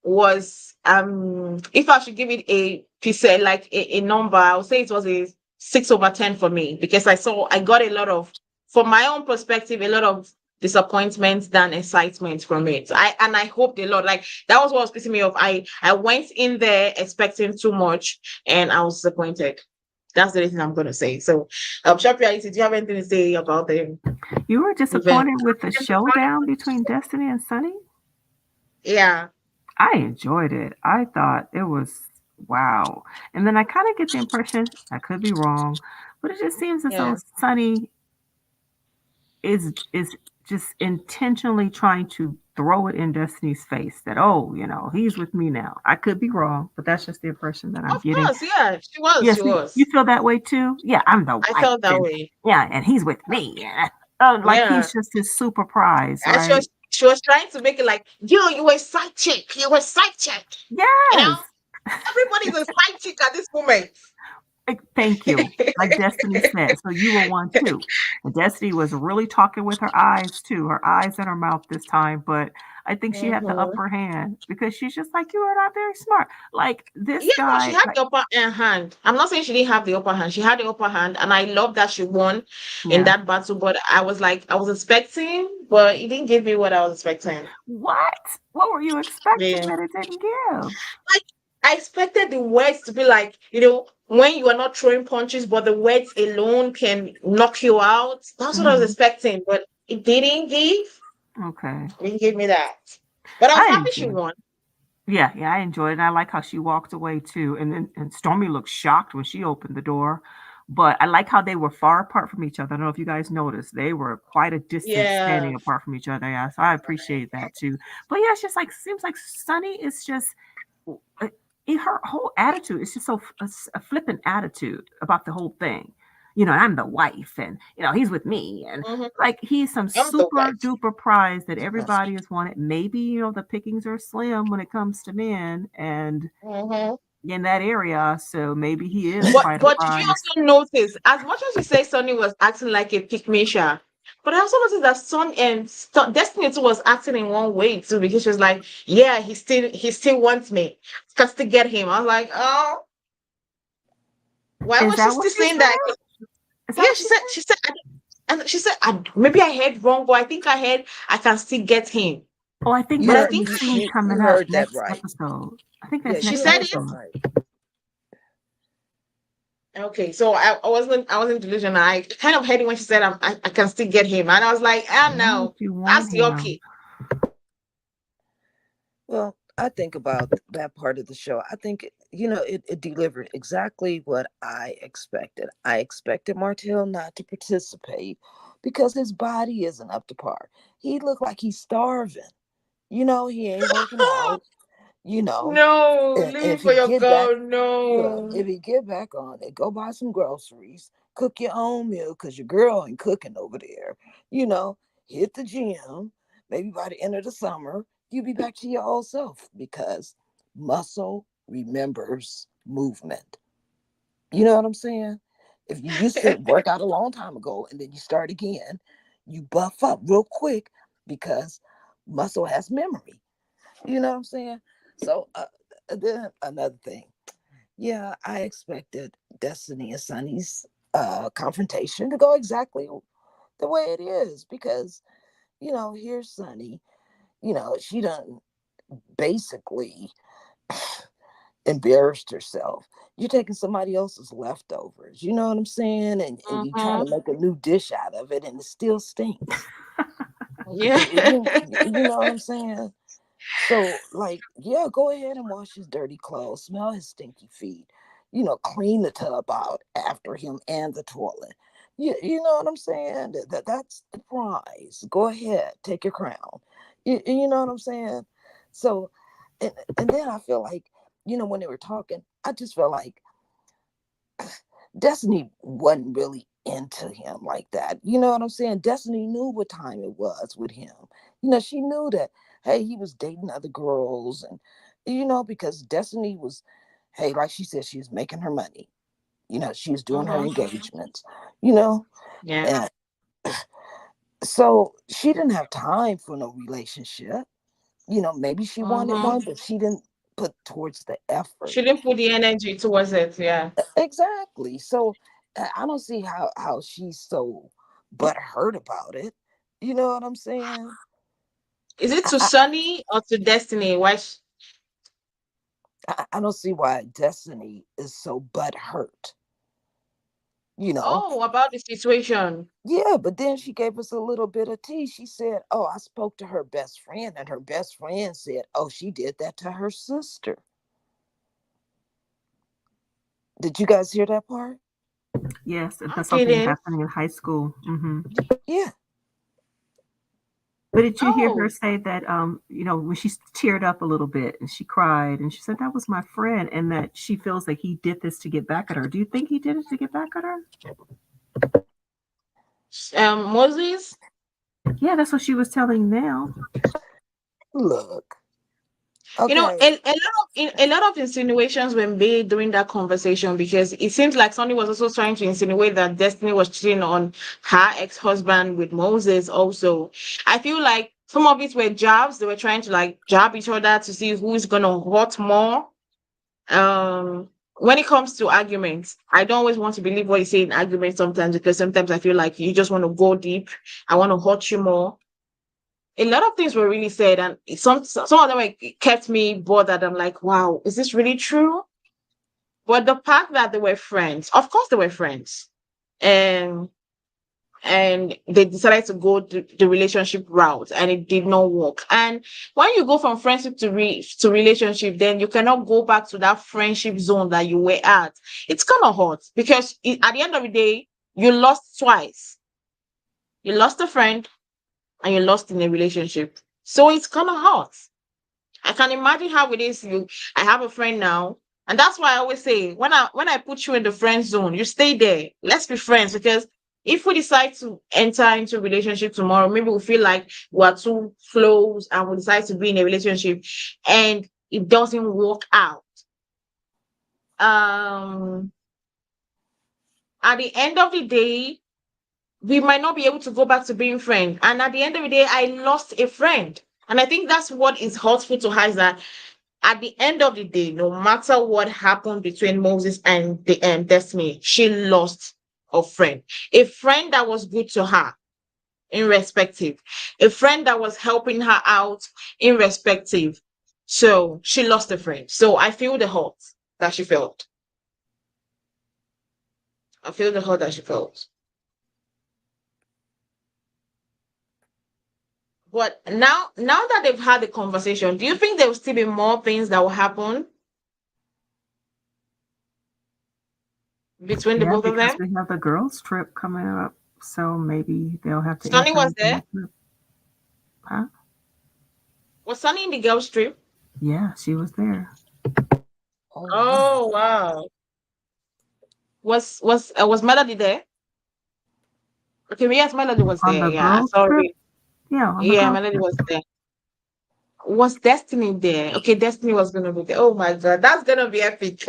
was, if I should give it a percent, like a number, I would say it was a 6/10 for me, because I got a lot of, from my own perspective, a lot of disappointment than excitement from it. I hoped a lot. Like that was what was pissing me off. I went in there expecting too much, and I was disappointed. That's the only thing I'm gonna say. So, Sharp Reality, do you have anything to say about the You were event? disappointed with the showdown between Destiny and Sunny? Yeah. I enjoyed it. I thought it was wow. And then I kind of get the impression, I could be wrong, but it just seems as though Yeah. Sunny is just intentionally trying to throw it in Destiny's face that, oh, he's with me now. I could be wrong, but that's just the impression that I'm Of getting. course, yeah. She was. Yes, She you was. feel that way too? Yeah, I'm the I wife, felt that and way. yeah, and he's with me. Yeah. Oh, like Yeah. he's just his super prize, And right? she was trying to make it like, you were a side chick. You were a side chick. You know? Yes. Everybody's a side chick at this moment. Thank you. Like Destiny said. So you were one too. And Destiny was really talking with her eyes too, her eyes and her mouth this time. But I think she had the Hmm. upper hand because she's just like, you are not very smart. Like this Yeah, no, she guy, had like, the upper hand. I'm not saying she didn't have the upper hand. She had the upper hand, and I love that she won in yeah. that battle. But I was like, I was expecting, but it didn't give me what I was expecting. What? What were you expecting Yeah. that it didn't give? Like, I expected the words to be like, when you are not throwing punches, but the words alone can knock you out. That's what I was Hmm. expecting, but it didn't give. Okay. It didn't give me that. But I was I happy she enjoyed. won. Yeah, yeah, I enjoyed it. And I like how she walked away too. And Stormy looked shocked when she opened the door. But I like how they were far apart from each other. I don't know if you guys noticed. They were quite a distance Yeah. standing apart from each other. Yeah, so I appreciate that too. But yeah, it's just like seems like Sunny is just uh, her whole attitude is just so a flippant attitude about the whole thing. I'm the wife, and he's with me, and Mm-hmm. like he's some I'm the super wife. duper prize that everybody has wanted. Maybe the pickings are slim when it comes to men, and Mm-hmm. in that area, so maybe he is But quite a but did you prize. also notice, as much as you say Sunny was acting like a pick but I also noticed that Destiny too was acting in one way too, because she was like, yeah, he still wants me. Can still get him. I was like, oh, why Is was she that what still you saying that? said? Is that Yeah, what you said? and she said, maybe I heard wrong, but I think I heard I can still get him. Oh, I think But I that's You the think scene you coming up heard that next right. episode. I think Yeah, that's she next you said heard it. that episode. right. Okay, so I wasn't delusional. I kind of heard it when she said I can still get him, and I was like, ah, Why would no, you that's want the him? okay. Well, I think about that part of the show. I think it delivered exactly what I expected. I expected Martell not to participate because his body isn't up to par. He looked like he's starving. He ain't working out. You know, No, and leave if it for he your get back, girl. look, No. if he get back on it, go buy some groceries, cook your own meal because your girl ain't cooking over there. You know, hit the gym. Maybe by the end of the summer, you be back to your old self because muscle remembers movement. You know what I'm saying? If you used to work out a long time ago and then you start again, you buff up real quick because muscle has memory. You know what I'm saying? So then another thing. Yeah, I expected Destiny and Sunny's confrontation to go exactly the way it is because, here's Sunny, she done basically embarrassed herself. You're taking somebody else's leftovers, you know what I'm saying? And you trying Mm-hmm. to make a new dish out of it and it still stinks. Yeah. You know what I'm saying? So, like, yeah, go ahead and wash his dirty clothes, smell his stinky feet, clean the tub out after him and the toilet. You know what I'm saying? That's the prize. Go ahead, take your crown. You know what I'm saying? So, and then I feel like, when they were talking, I just felt like Destiny wasn't really into him like that. You know what I'm saying? Destiny knew what time it was with him. She knew that, hey, he was dating other girls and because Destiny was, hey, like she said, she was making her money. She was doing her Mm-hmm. engagements, you know, Yeah. and so she didn't have time for no relationship. Maybe she wanted Mm-hmm. one, but she didn't put towards the effort. She didn't put the energy towards it. Yeah. Exactly. So I don't see how she's so butthurt about it. You know what I'm saying? Is it I, to I, Sunny or to Destiny? Why? I don't see why Destiny is so butthurt. You know? Oh, about the situation. Yeah, but then she gave us a little bit of tea. She said, "Oh, I spoke to her best friend, and her best friend said, oh, she did that to her sister." Did you guys hear that part? Yes, I that's something didn't. happening in high school. Yeah. But did you hear her Oh, say that, when she teared up a little bit and she cried and she said that was my friend and that she feels like he did this to get back at her? Do you think he did it to get back at her? Moses. Yeah, that's what she was telling now. Look. You know, Okay. a lot of insinuations were made during that conversation because it seems like Sonny was also trying to insinuate that Destiny was cheating on her ex-husband with Moses. Also, I feel like some of it were jabs. They were trying to like jab each other to see who's gonna hurt more. When it comes to arguments, I don't always want to believe what you say in arguments sometimes because sometimes I feel like you just want to go deep. I want to hurt you more. A lot of things were really said, and some of them kept me bothered. I'm like, wow, is this really true? But the fact that they were friends, of course, they were friends, and they decided to go the relationship route, and it did not work. And when you go from friendship to relationship, then you cannot go back to that friendship zone that you were at. It's kind of hard because at the end of the day, you lost twice. You lost a friend, and you lost in a relationship. So it's kind of hard. I can imagine how it is. I have a friend now. And that's why I always say, when I put you in the friend zone, you stay there. Let's be friends, because if we decide to enter into a relationship tomorrow, maybe we feel like we're too close and we decide to be in a relationship and it doesn't work out. Um, at the end of the day, we might not be able to go back to being friends. And at the end of the day, I lost a friend. And I think that's what is hurtful to her, is that at the end of the day, no matter what happened between Moses and the Destiny, she lost a friend that was good to her, irrespective, a friend that was helping her out, irrespective. So she lost a friend. So I feel the hurt that she felt. I feel the hurt that she felt. But now that they've had the conversation, do you think there will still be more things that will happen between the Yeah, both of because them? we have the girls' trip coming up, so maybe they'll have to Sunny enter was into there. that trip. Huh? Was Sunny in the girls' trip? Yeah, she was there. Oh wow. Oh wow. Was Melody there? Okay, yes, Melody was On there. the Yeah, girls' trip? sorry. Yeah, on the Yeah, girls' Melody trip. was there. Was Destiny there? Okay, Destiny was gonna be there. Oh my god, that's gonna be epic.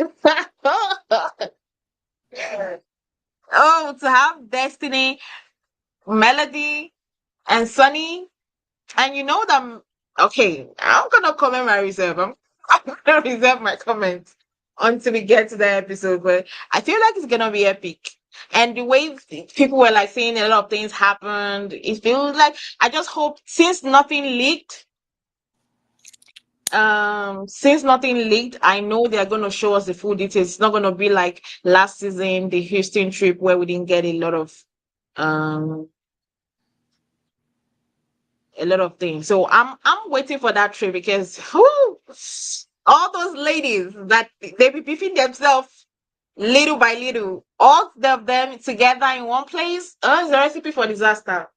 Oh, to have Destiny, Melody, and Sunny, and you know them. Okay, I'm gonna comment my reserve. I'm gonna reserve my comments until we get to the episode, but I feel like it's gonna be epic. And the way people were like saying a lot of things happened, it feels like, I just hope, since nothing leaked, I know they're gonna show us the full details. It's not gonna be like last season, the Houston trip, where we didn't get um a lot of things. So I'm waiting for that trip, because whew, all those ladies that they be beefing themselves little by little, all of them together in one place. It's a recipe for disaster.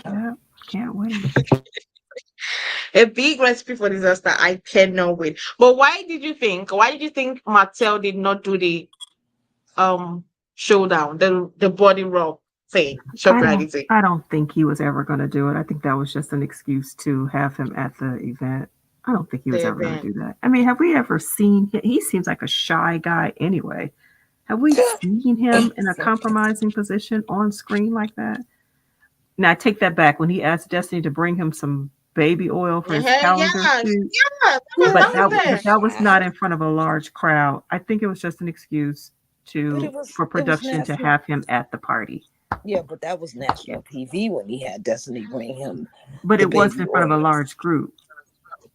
Yeah, can't wait. A big recipe for disaster. I cannot wait. But why did you think Martell did not do the um showdown, the body rub thing, shock I don't reality, I don't think he was ever going to do it. I think that was just an excuse to have him at the event. I don't think he was the ever going to event? do that. I mean, have we ever seen him? He seems like a shy guy anyway. Have we seen him in a compromising position on screen like that? Now, I take that back. When he asked Destiny to bring him some baby oil for his Yeah, calendar shoot, yeah, that was there. but that was not in front of a large crowd. I think it was just an excuse But to for it was production to national. have him at the party. Yeah, but that was Yeah. national TV when he had Destiny bring him But the it wasn't baby in front of a oil. large group.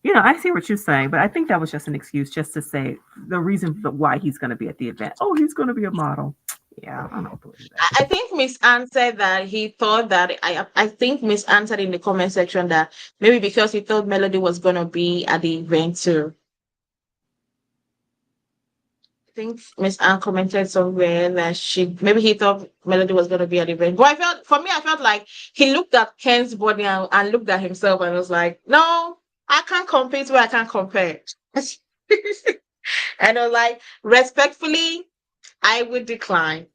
You know, I see what you're saying, but I think that was just an excuse just to say the reason why he's going to be at the event. Oh, he's going to be a model. Yeah, I don't believe that. I think Miss Ann said that he thought that I think Miss Ann said in the comment section that maybe because he thought Melody was gonna be at the event too. I think Miss Ann commented somewhere that maybe he thought Melody was gonna be at the event. But I felt like he looked at Ken's body and looked at himself and was like, no, I can't compete where I can't compare. And I was like, respectfully, I would decline.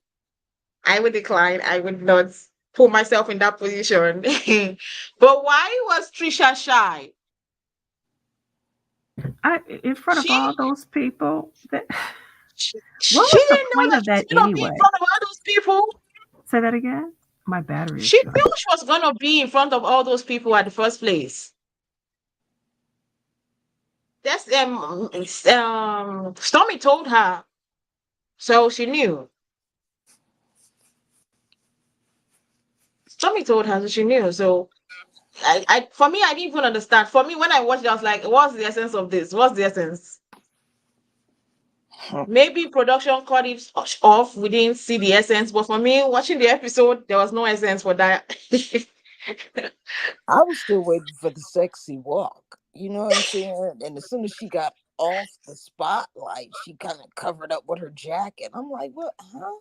I would decline. I would not put myself in that position. But why was Trisha shy? In front of She, all those people, what she was the didn't know point that of she was that gonna be in anyway? front of all those people. Say that again. My battery is She going. knew she was gonna be in front of all those people at the first place. That's Stormy told her, so she knew. Stormy told her, so she knew. So for me, I didn't even understand. For me, when I watched it, I was like, what's the essence of this? What's the essence? Maybe production cut it off. We didn't see the essence, but for me, watching the episode, there was no essence for that. I was still waiting for the sexy walk. You know what I'm saying? And as soon as she got off the spotlight, she kind of covered up with her jacket. I'm like, what? Huh?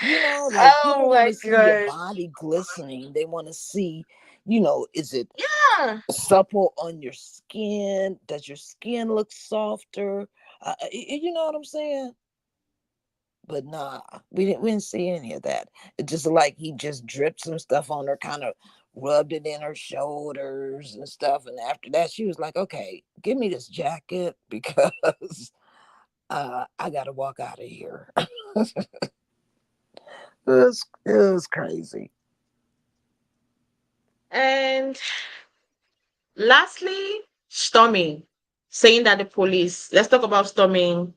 You know, like Oh people want my to see your god! body glistening. They want to see, Is it Yeah. supple on your skin? Does your skin look softer? You know what I'm saying? But nah, we didn't see any of that. It just like he just dripped some stuff on her, kind of rubbed it in her shoulders and stuff. And after that, she was like, "Okay, give me this jacket because I gotta walk out of here." It was crazy. And lastly, Stormy saying that the police, let's talk about Stormy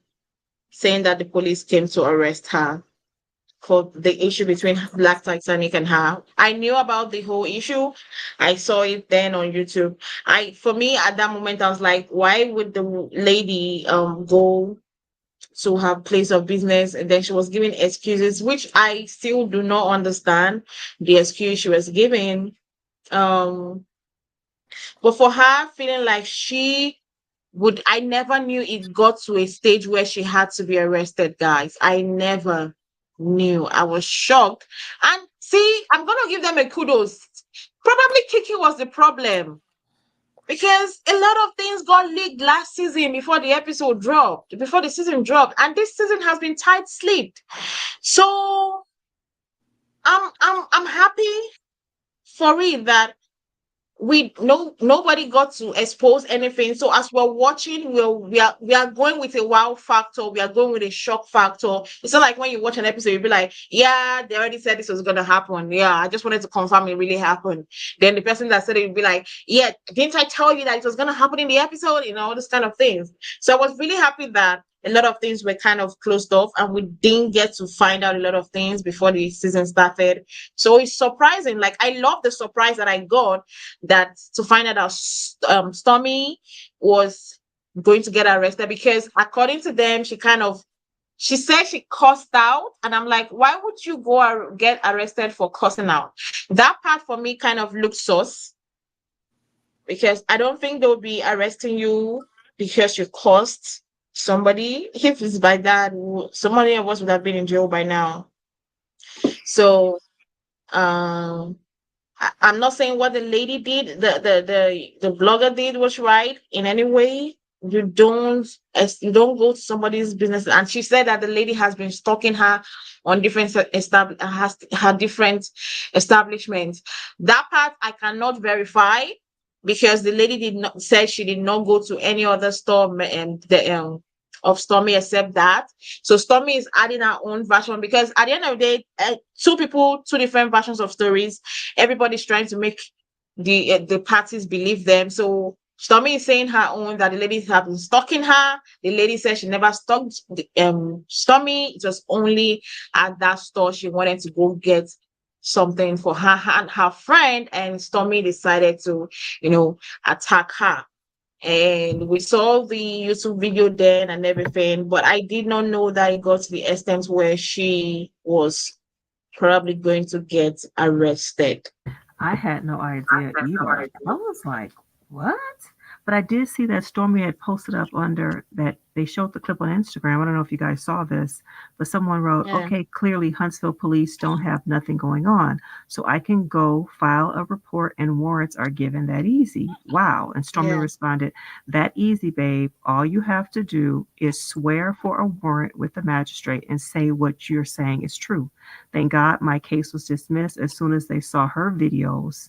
saying that the police came to arrest her for the issue between Black Titanic and her. I knew about the whole issue. I saw it then on YouTube. For me at that moment, I was like, why would the lady go to her place of business? And then she was giving excuses, which I still do not understand the excuse she was giving. Um, but for her feeling like she would, I never knew it got to a stage where she had to be arrested, guys. I never knew. I was shocked. And see, I'm gonna give them a kudos. Probably Kiki was the problem because a lot of things got leaked last season before the episode dropped, before the season dropped, and this season has been tight-slipped. So I'm happy for it that we no nobody got to expose anything. So as we're watching, we are going with a wow factor, we are going with a shock factor. It's not like when you watch an episode, you'll be like, yeah, they already said this was gonna happen. Yeah, I just wanted to confirm it really happened. Then the person that said it would be like, yeah, didn't I tell you that it was gonna happen in the episode? All this kind of things. So I was really happy that a lot of things were kind of closed off and we didn't get to find out a lot of things before the season started. So it's surprising. Like, I love the surprise that I got, that to find out that Stormy was going to get arrested, because according to them, she said she cussed out, and I'm like, why would you get arrested for cussing out? That part for me kind of looked sus, because I don't think they'll be arresting you because you cussed somebody. If it's by that, so many of us would have been in jail by now. So um I'm not saying what the lady did, the blogger did was right in any way. You don't go to somebody's business. And she said that the lady has been stalking her on different establishments. That part I cannot verify, because the lady did not said she did not go to any other store and the of Stormy except that. So Stormy is adding her own version, because at the end of the day, two people, two different versions of stories. Everybody's trying to make the parties believe them. So Stormy is saying her own, that the ladies have been stalking her. The lady said she never stalked Stormy. It was only at that store she wanted to go get something for her and her friend, and Stormy decided to, attack her. And we saw the YouTube video then and everything, but I did not know that it got to the extent where she was probably going to get arrested. I had no idea either. I was like, what? But I did see that Stormy had posted up under that they showed the clip on Instagram. I don't know if you guys saw this, but someone wrote, Yeah, okay, clearly Huntsville police don't have nothing going on. So I can go file a report and warrants are given that easy. Wow. And Stormy yeah, responded, that easy, babe. All you have to do is swear for a warrant with the magistrate and say what you're saying is true. Thank God my case was dismissed as soon as they saw her videos.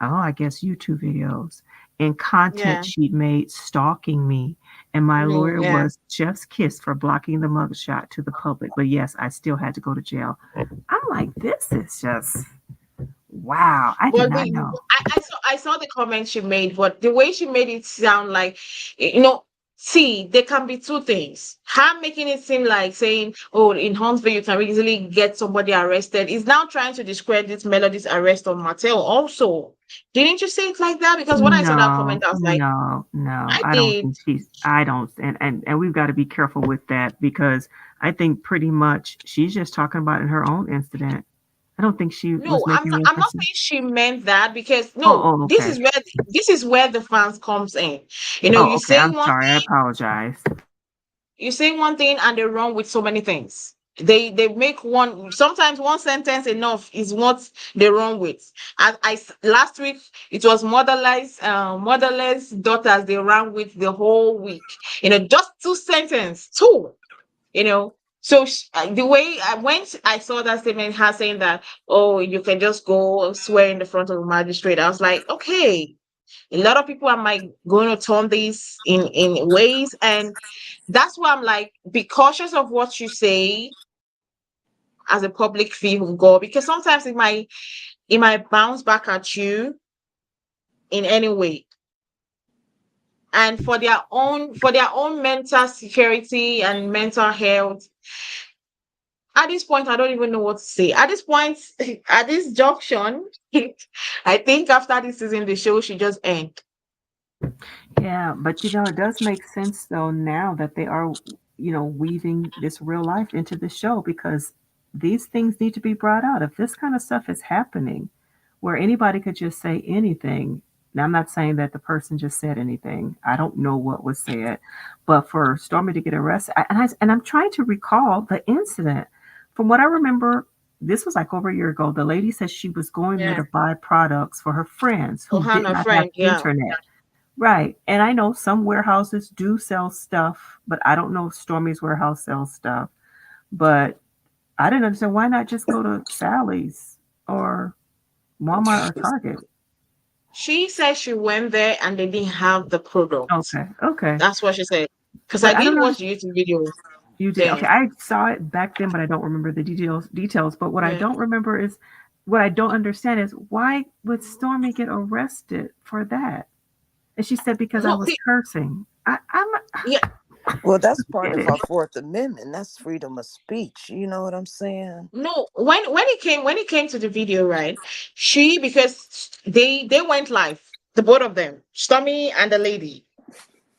Oh, I guess YouTube videos and content yeah, she'd made stalking me. And my lawyer yeah. was chef's kiss for blocking the mugshot to the public. But yes, I still had to go to jail. I'm like, this is just wow. I did Well, not know. I saw the comment she made, but the way she made it sound like, see, there can be two things. Her making it seem like saying, "Oh, in Huntsville you can easily get somebody arrested," is now trying to discredit Melody's arrest on Martell. Also, didn't you say it like that? Because when I saw that comment, No, I was like, no, no. I I don't did. think I don't and we've got to be careful with that because I think pretty much she's just talking about in her own incident. I don't think she No, was I'm making not, I'm not references. saying she meant that, because Oh, no, oh, this okay. is where the fans comes in. Oh, You okay. say I'm one sorry. I apologize. and they run with so many things. They make one, sometimes one sentence enough is what they run with. Last week it was motherless daughters they ran with the whole week. Just two, you know. So the way I saw that statement, her saying that, oh, you can just go swear in the front of a magistrate, I was like, okay, a lot of people are like going to turn this in ways, and that's why I'm like, be cautious of what you say as a public figure, because sometimes it might bounce back at you in any way. And for their own mental security and mental health, at this point, I don't even know what to say. At this point, at this junction, I think after this season, the show should just end. Yeah, but it does make sense though now that they are, weaving this real life into the show because these things need to be brought out. If this kind of stuff is happening where anybody could just say anything, now I'm not saying that the person just said anything. I don't know what was said, but for Stormy to get arrested, and I'm trying to recall the incident. From what I remember, this was like over a year ago. The lady said she was going there Yeah. to buy products for her friends who did Ohana not have friend, yeah. internet. Right. And I know some warehouses do sell stuff, but I don't know if Stormy's warehouse sells stuff. But I didn't understand why not just go to Sally's or Walmart or Target. She said she went there and they didn't have the product. Okay. Okay. That's what she said. Because I But I did don't watch understand. the YouTube video You did. Okay. then. I saw it back then, but I don't remember the details. But what I Yeah. don't remember is what I don't understand is why would Stormy get arrested for that? And she said because I No, was cursing. yeah, Well, that's part Get of it. our Fourth Amendment. That's freedom of speech. You know what I'm saying? no. When it came to the video, right? Because they went live, the both of them, Stormy and the lady,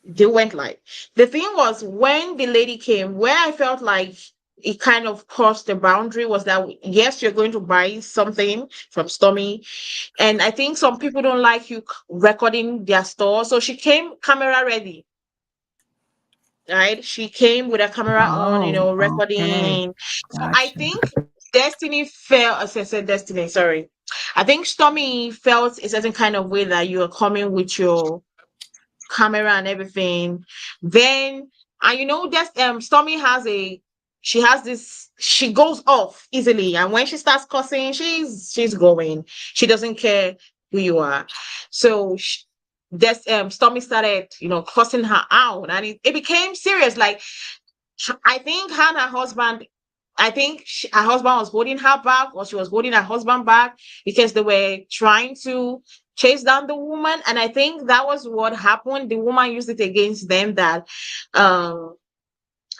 they went live. The thing was, when the lady came, where I felt like it kind of crossed the boundary was that, yes, you're going to buy something from Stormy, and I think some people don't like you recording their store, so she came camera ready. Right, she came with a camera on, Oh, okay. recording. So I Gotcha. think Destiny felt, as I said, Destiny, sorry, I think Stormy felt a certain kind of way that you are coming with your camera and everything. Then, and that Stormy has this, she goes off easily, and when she starts cussing, she's going. She doesn't care who you are. So Stormy started, cussing her out, and it became serious. Like, I think her and her husband, her husband was holding her back, or she was holding her husband back, because they were trying to chase down the woman. And I think that was what happened. The woman used it against them, that um,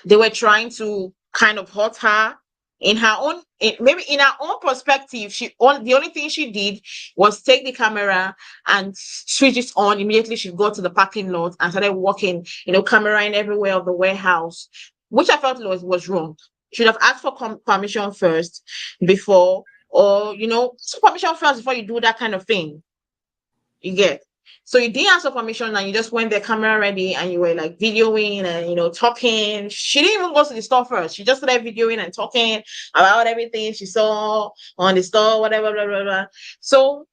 they were trying to kind of hurt her in her own, maybe in her own perspective. The only thing she did was take the camera and switch it on. Immediately she got to the parking lot and started walking, camera in everywhere of the warehouse, which I felt was wrong. Should have asked for permission first before, or permission first before you do that kind of thing. You get. So you didn't ask for permission, and you just went there camera ready, and you were like videoing and talking. She didn't even go to the store first. She just started videoing and talking about everything she saw on the store, whatever, blah, blah, blah. So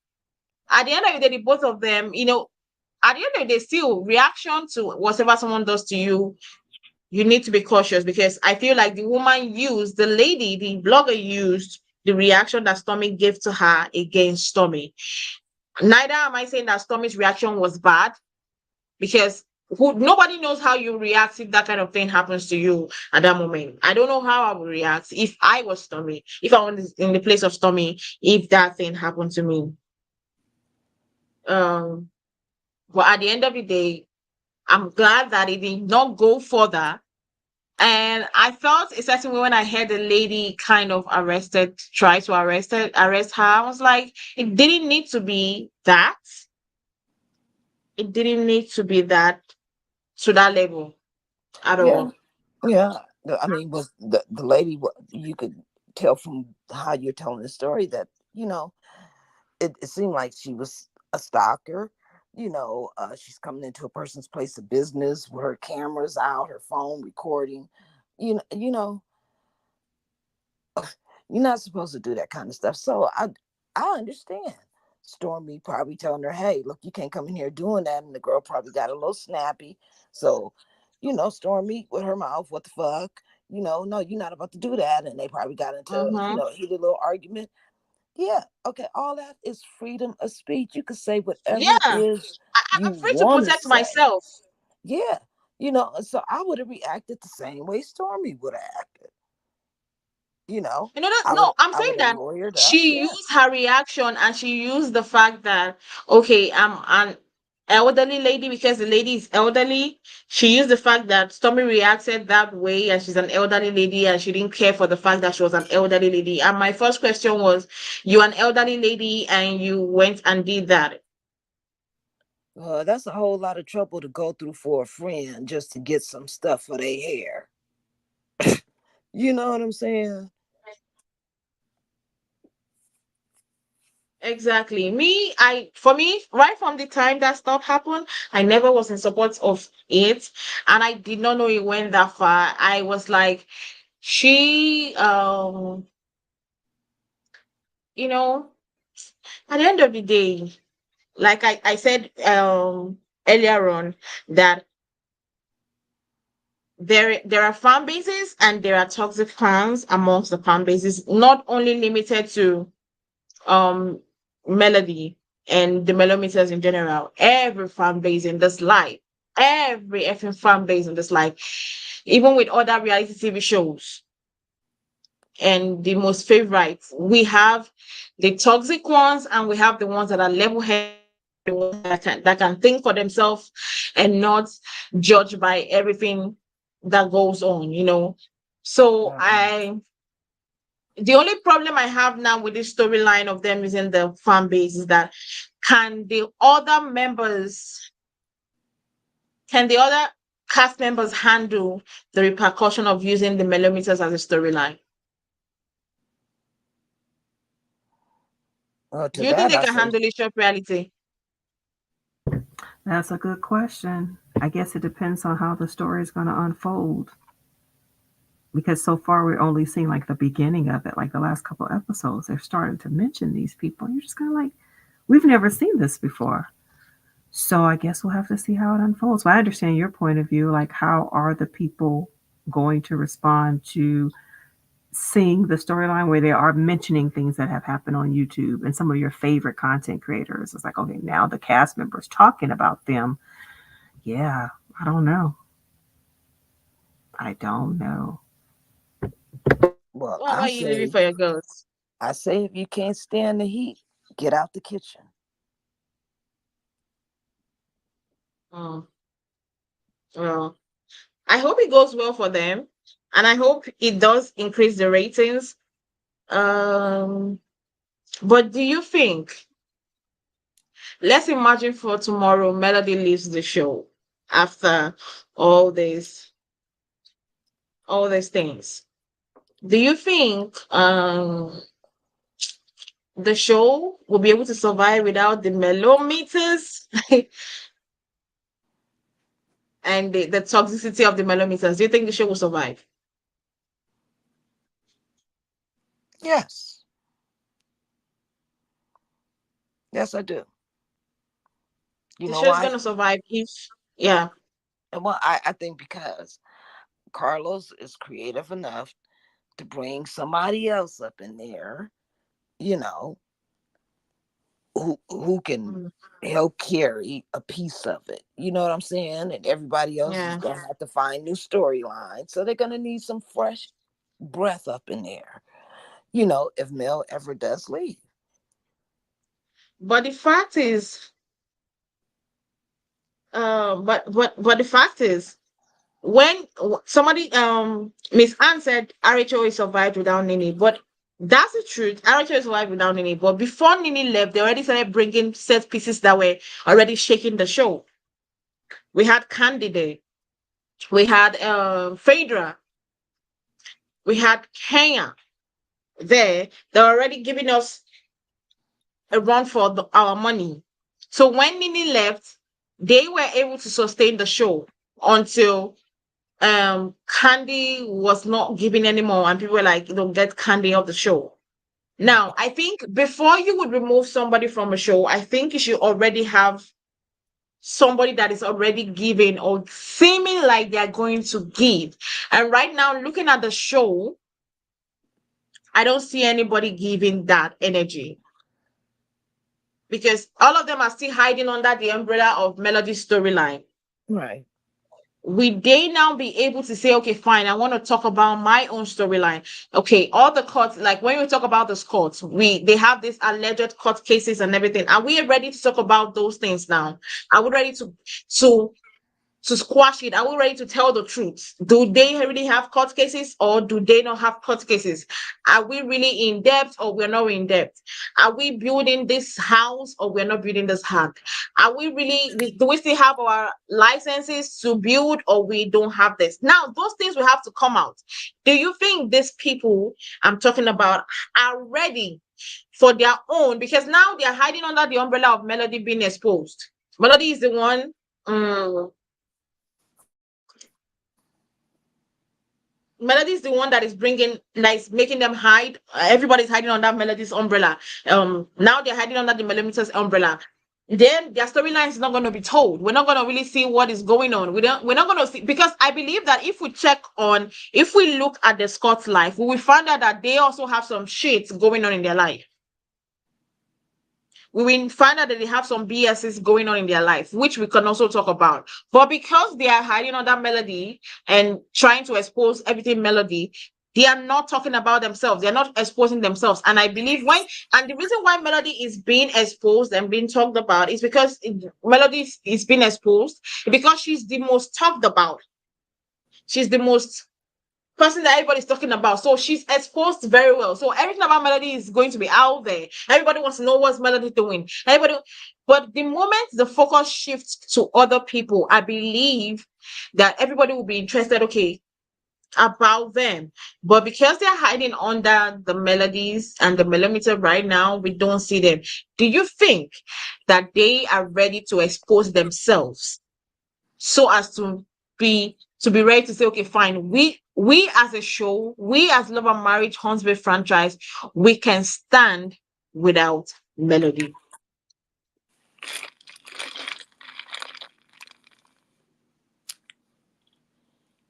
at the end of the day, the both of them, at the end of the day, still reaction to whatever someone does to you, you need to be cautious, because I feel like the lady, the blogger used the reaction that Stormy gave to her against Stormy. Neither am I saying that Stormy's reaction was bad, because nobody knows how you react if that kind of thing happens to you at that moment. I don't know how I would react if I was Stormy, if I was in the place of Stormy, if that thing happened to me. Um, but at the end of the day, I'm glad that it did not go further. And I felt a certain way when I heard the lady kind of try to arrest her. I was like, it didn't need to be that. It didn't need to be that, to that level at Yeah, all. yeah. I mean, was the lady? You could tell from how you're telling the story that it seemed like she was a stalker. She's coming into a person's place of business with her cameras out, her phone recording. You know, You're not supposed to do that kind of stuff. So I understand. Stormy probably telling her, hey, look, you can't come in here doing that. And the girl probably got a little snappy. So, Stormy with her mouth, what the fuck? No, you're not about to do that. And they probably got into, Mm-hmm. a heated little argument. Yeah, okay. All that is freedom of speech. You can say whatever Yeah, it is I'm you free to want to protect say. myself. Yeah. So I would have reacted the same way Stormy would have acted. You know, You know that, no, I'm I would saying have that lawyered up. she Yeah. used her reaction and she used the fact that, okay, I'm an elderly lady because the lady is elderly. She used the fact that Stormy reacted that way and she's an elderly lady and she didn't care for the fact that she was an elderly lady. And my first question was, you're an elderly lady and you went and did that. That's a whole lot of trouble to go through for a friend just to get some stuff for their hair. You know what I'm saying? Exactly. For me, right from the time that stuff happened, I never was in support of it. And I did not know it went that far. I was like, she, you know, at the end of the day, like I said, earlier on, that there are fan bases and there are toxic fans amongst the fan bases, not only limited to um Melody and the Melometers in general. Every fan base in this life, every effing fan base in this life, even with other reality TV shows and the most favorite, we have the toxic ones and we have the ones that are level-headed, the ones that can think for themselves and not judged by everything that goes on. So Uh-uh. I the only problem I have now with this storyline of them using the fan base is that can the other members, can the other cast members handle the repercussion of using the millimeters as a storyline? To Do you think that, they I can say handle it short reality? That's a good question. I guess it depends on how the story is going to unfold. Because so far we're only seeing like the beginning of it, like the last couple episodes. They're starting to mention these people. And you're just kind of like, we've never seen this before. So I guess we'll have to see how it unfolds. But I understand your point of view. Like, how are the people going to respond to seeing the storyline where they are mentioning things that have happened on YouTube and some of your favorite content creators? It's like, okay, now the cast members talking about them. Yeah, I don't know. I don't know. well, What about you living for your girls? I say if you can't stand the heat, get out the kitchen. Oh, well, I hope it goes well for them, and I hope it does increase the ratings. Um, but do you think? Let's imagine for tomorrow, Melody leaves the show after all this, all these things. Do you think the show will be able to survive without the mellometers and the toxicity of the mellometers? Do you think the show will survive? Yes. Yes, I do. You The know show is why? gonna survive if, yeah. Well, I think because Carlos is creative enough to bring somebody else up in there, you know, who can Mm, help carry a piece of it. You know what I'm saying? And everybody else is yeah. gonna have to find new storylines. So they're gonna need some fresh breath up in there. If Mel ever does leave. But the fact is, but the fact is, when somebody Miss Anne said RHO survived without Nini, but that's the truth. RHO survived without Nini, but before Nini left, they already started bringing set pieces that were already shaking the show. We had Candide, we had Phaedra, we had Kenya there. They're already giving us a run for our money. So when Nini left, they were able to sustain the show until Candy was not giving anymore, and people were like, get Candy off the show. Now, Right. I think before you would remove somebody from a show, I think you should already have somebody that is already giving or seeming like they're going to give. And right now, looking at the show, I don't see anybody giving that energy because all of them are still hiding under the umbrella of Melody's storyline. Right. Will they now be able to say, okay, fine, I want to talk about my own storyline? Okay, all the courts, like when we talk about the courts, they have these alleged court cases and everything. Are we ready to talk about those things now? Are we ready to to squash it? Are we ready to tell the truth? Do they really have court cases or do they not have court cases? Are we really in depth or we're not in depth? Are we building this house or we're not building this house? Are we really, do we still have our licenses to build or we don't have this? Now, those things will have to come out. Do you think these people I'm talking about are ready for their own? Because now they are hiding under the umbrella of Melody being exposed. Melody is the one. mm, Melody is the one that is bringing, that is making them hide. Everybody's hiding under Melody's umbrella. Now they're hiding under the Millimeters umbrella. Then their storyline is not going to be told. We're not going to really see what is going on. We're not going to see, because I believe that if we look at the Scott's life, we will find out that they also have some shit going on in their life. We will find out that they have some BSs going on in their life, which we can also talk about. But because they are hiding under Melody and trying to expose everything Melody, they are not talking about themselves. They are not exposing themselves. And I believe and the reason why Melody is being exposed and being talked about is because Melody is being exposed because she's the most talked about. She's the most person that everybody's talking about. So she's exposed very well. So everything about Melody is going to be out there. Everybody wants to know what's Melody doing. But the moment the focus shifts to other people, I believe that everybody will be interested, okay, about them. But because they're hiding under the melodies and the millimeter right now, we don't see them. Do you think that they are ready to expose themselves so as to be ready to say, okay, fine, we as a show, we as Love and Marriage Huntsville franchise, we can stand without Melody?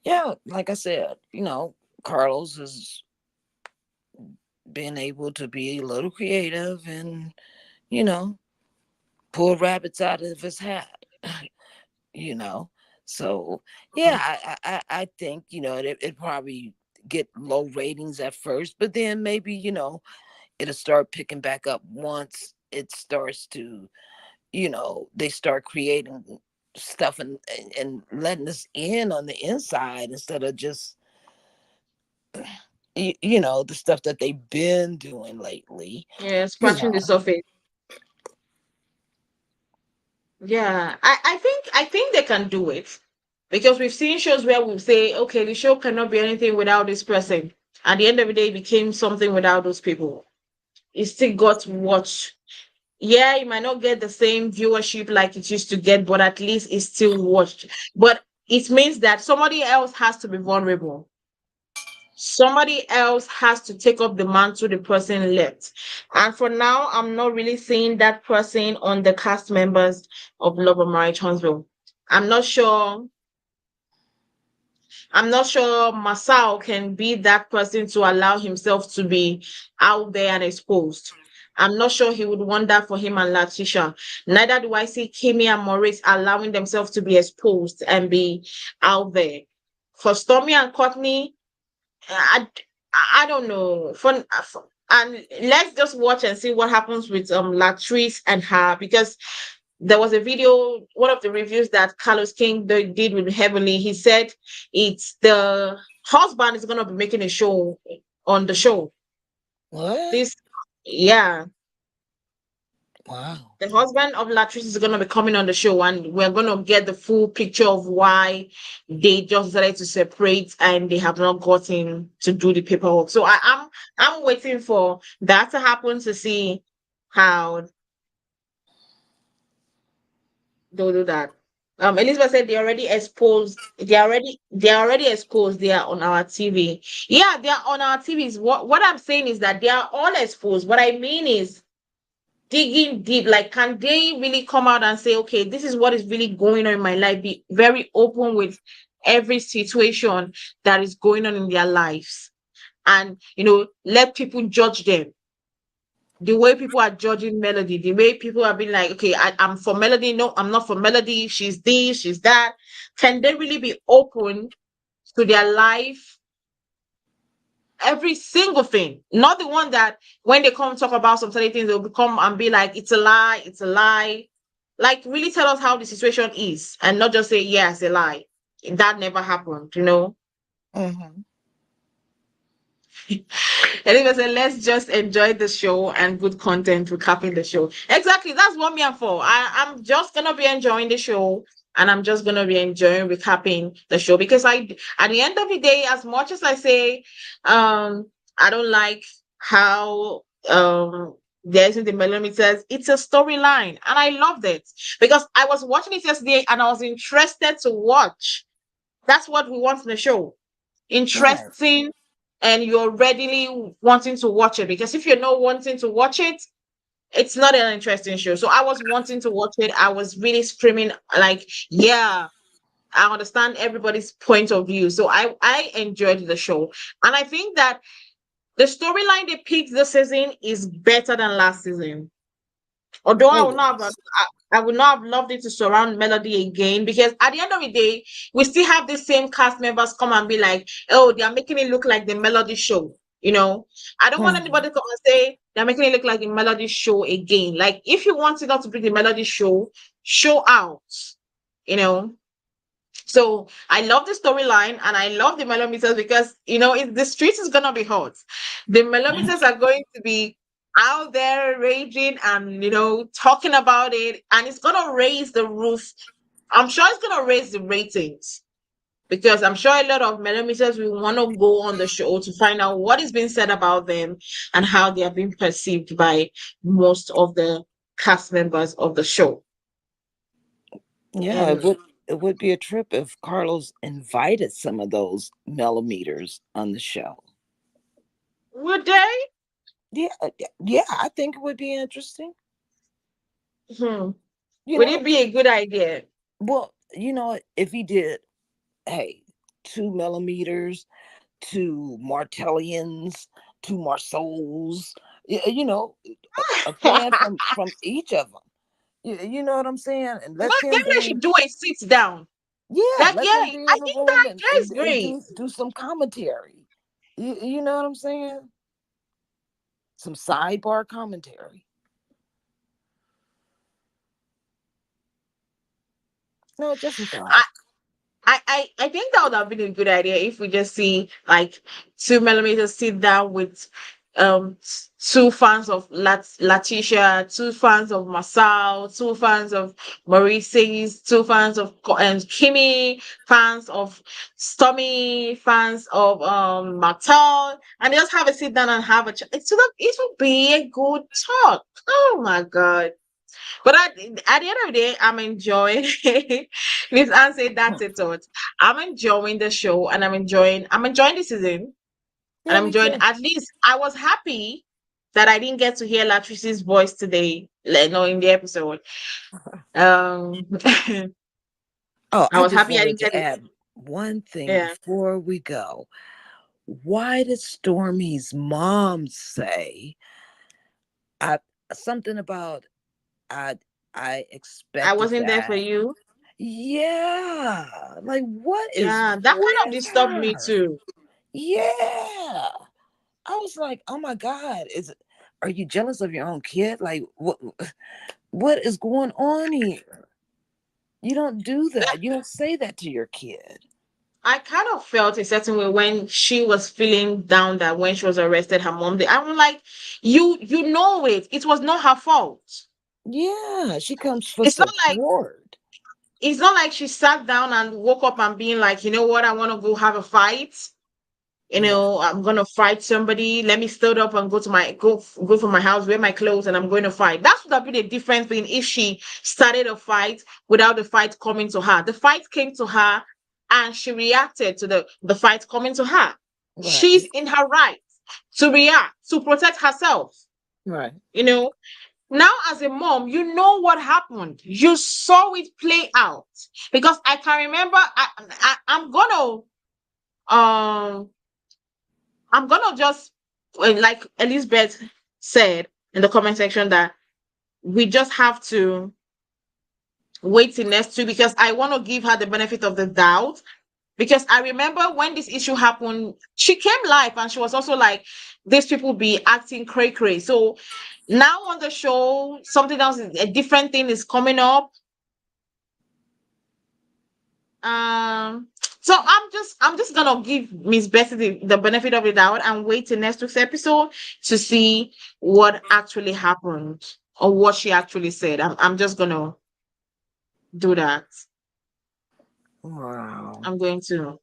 Yeah, like I said, Carlos has been able to be a little creative and, you know, pull rabbits out of his hat, you know. So yeah, I think, it probably get low ratings at first, but then maybe, it'll start picking back up once it starts to, they start creating stuff and letting us in on the inside instead of just the stuff that they've been doing lately. Yeah, You scratching the know, surface. Yeah, I think they can do it because we've seen shows where we say, okay, the show cannot be anything without this person. At the end of the day, it became something without those people. It still got watched. Yeah, it might not get the same viewership like it used to get, but at least it's still watched. But it means that somebody else has to be vulnerable. Somebody else has to take up the mantle the person left. And for now, I'm not really seeing that person on the cast members of Love and Marriage Huntsville. I'm not sure. I'm not sure Marsau can be that person to allow himself to be out there and exposed. I'm not sure he would want that for him and Latisha. Neither do I see Kimmy and Maurice allowing themselves to be exposed and be out there. For Stormy and Courtney, I, I don't know. And let's just watch and see what happens with Latrice and her, because there was a video, one of the reviews that Carlos King did with Heavenly. He said it's the husband is gonna be making a show on the show. what? This, yeah, Wow. the husband of Latrice is gonna be coming on the show, and we're gonna get the full picture of why they just decided to separate and they have not gotten to do the paperwork. So I'm waiting for that to happen to see how they'll do that. Elizabeth said they already exposed. They are already exposed. They are on our TV. Yeah, they are on our TVs. What I'm saying is that they are all exposed. What I mean is digging deep. Like, can they really come out and say, okay, this is what is really going on in my life? Be very open with every situation that is going on in their lives, and let people judge them the way people are judging Melody, the way people are being like, okay, I'm for Melody. No, I'm not for Melody. She's this, she's that. Can they really be open to their life, every single thing? Not the one that when they come talk about some certain things, they'll come and be like, it's a lie, it's a lie. Like, really tell us how the situation is and not just say, yeah, it's a lie. That never happened. Mm-hmm. Anyway, so let's just enjoy the show and good content recapping the show. Exactly. That's what me I'm for. I'm just gonna be enjoying the show, and I'm just gonna be enjoying recapping the show because at the end of the day, as much as I say I don't like how there isn't the millimeters, it's a storyline, and I loved it because I was watching it yesterday and I was interested to watch. That's what we want in the show. Right. Interesting, and you're readily wanting to watch it, because if you're not wanting to watch it, it's not an interesting show. So I was wanting to watch it. I was really screaming like, yeah, I understand everybody's point of view. So I enjoyed the show, and I think that the storyline they picked this season is better than last season. Although Oh yes. I would not have loved it to surround Melody again, because at the end of the day, we still have the same cast members come and be like, oh, they are making it look like the Melody show. I don't want Mhm. anybody to come and say they're making it look like the Melody show again. Like, if you want it not to be the Melody show, show out. You know, so I love the storyline and I love the millimeters because the streets is gonna be hot. The millimeters are going to be out there raging and talking about it, and it's gonna raise the roof. I'm sure it's gonna raise the ratings because I'm sure a lot of millimeters will want to go on the show to find out what is being said about them and how they are being perceived by most of the cast members of the show. Yeah, And it would be a trip if Carlos invited some of those millimeters on the show. would they? Yeah, yeah, I think it would be interesting. Hmm. You Would it know, be a good idea? well, if he did, hey, 2 millimeters, to Martellians, to Marsau's, a fan from each of them. You know what I'm saying? And let Maybe them they be, should do a sit down. yeah, Like, let yeah, them I be in the think that room and, idea is and, and great. do some commentary. You know what I'm saying? Some sidebar commentary. No, just a I, thought. I think that would have been a good idea if we just see like 2 millimeters sit down with two fans of Letitia, two fans of Marsau, two fans of Maurice's, two fans of and Kimmy, fans of Stormi, fans of Martell, and they just have a sit down and have a chat. It would be a good talk. Oh my god. But at the end of the day, I'm enjoying Miss Anne said that's it thought. I'm enjoying the show and I'm enjoying the season, and Yeah, I'm me enjoying, too. at least I was happy that I didn't get to hear Latrice's voice today, like, no, in the episode. Um Oh, I I was just happy I wanted didn't get to it. add one thing Yeah. before we go. Why did Stormy's mom say I something about I I I expected wasn't there for that? you. Yeah. Like what is Yeah, that kind of with disturbed me her? too. Yeah. I was like, "Oh my god, are you jealous of your own kid? Like what is going on here? You don't do that. You don't say that to your kid." I kind of felt a certain way when she was feeling down that when she was arrested, her mom did. I'm like, you know it. It was not her fault. Yeah, she comes for It's not like support. it's not like she sat down and woke up and being like, you know what, I want to go have a fight. Right. I'm gonna fight somebody. Let me stood up and go from my house, wear my clothes, and I'm going to fight. That would have been the difference between if she started a fight without the fight coming to her. The fight came to her, and she reacted to the fight coming to her. She's Right. in her right to react to protect herself. Right. You know, now as a mom, you know what happened. You saw it play out because I can remember. Um I'm gonna just like Elizabeth said in the comment section that we just have to wait till next week because I want to give her the benefit of the doubt. Because I remember when this issue happened, she came live and she was also like, these people be acting cray cray. So now on the show, something else, a different thing is coming up. Um, so I'm just gonna give Miss Bessie the benefit of the doubt and wait till next week's episode to see what actually happened or what she actually said. I'm just gonna do that. Wow. I'm going to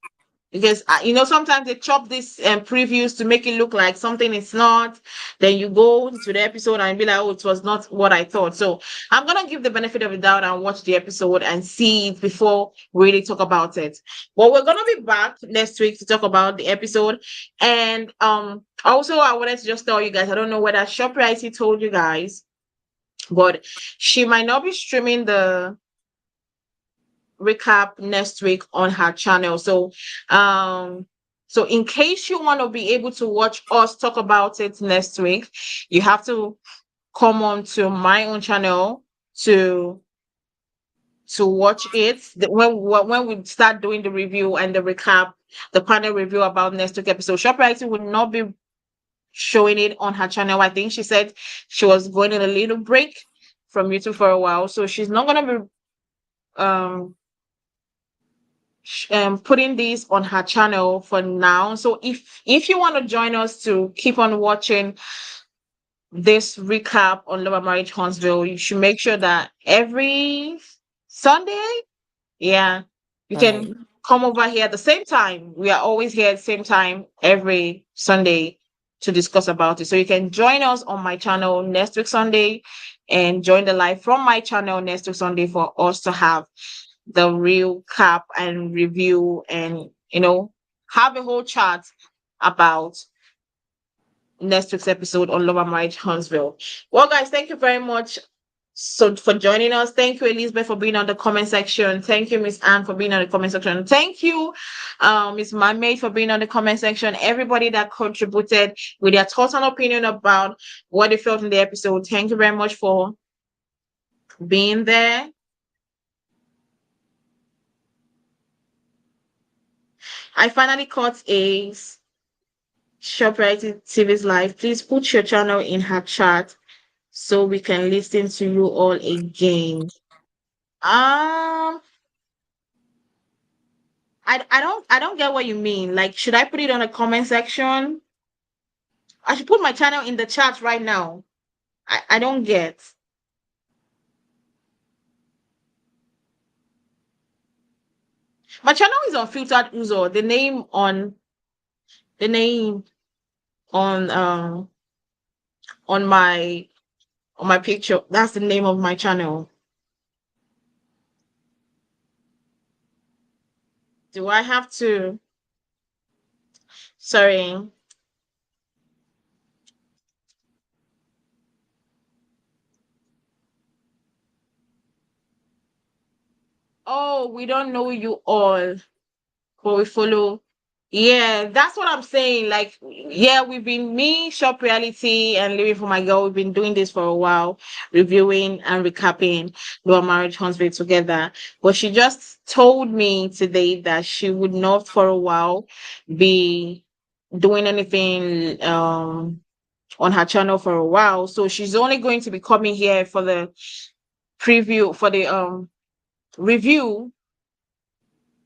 because sometimes they chop these previews to make it look like something it's not. Then you go into the episode and be like, oh, it was not what I thought. So I'm gonna give the benefit of the doubt and watch the episode and see it before we really talk about it. But we're gonna be back next week to talk about the episode. And also I wanted to just tell you guys, I don't know whether ShopRite told you guys, but she might not be streaming the recap next week on her channel. So in case you want to be able to watch us talk about it next week, you have to come on to my own channel to watch it. When we start doing the review and the recap, the panel review about next week episode. ShopRite will not be showing it on her channel. I think she said she was going on a little break from YouTube for a while, so she's not gonna be um putting this on her channel for now. So if you want to join us to keep on watching this recap on Love&Marriage Huntsville, you should make sure that every Sunday, yeah, you Right. can come over here at the same time. We are always here at the same time every Sunday to discuss about it. So you can join us on my channel next week Sunday and join the live from my channel next week Sunday for us to have the real cap and review and have a whole chat about next week's episode on Love&Marriage Huntsville. Well, guys, thank you very much for joining us. Thank you, Elizabeth, for being on the comment section. Thank you, Miss Anne, for being on the comment section. Thank you, Miss Mamade, for being on the comment section. Everybody that contributed with their thoughts and opinion about what they felt in the episode. Thank you very much for being there. I finally caught a ShopRite TV's live. Please put your channel in her chat so we can listen to you all again. I don't get what you mean. Like, should I put it on the comment section? I should put my channel in the chat right now. I don't get. My channel is Unfiltered Uzo. The name on on my on my picture. That's the name of my channel. Do I have to? Sorry. Oh, we don't know you all, but we follow. Yeah, that's what I'm saying. Like, yeah, we've been me, Shop Reality, and Living for My Girl. We've been doing this for a while, reviewing and recapping Love&Marriage Huntsville together. But she just told me today that she would not for a while be doing anything on her channel for a while. So she's only going to be coming here for the preview for the review,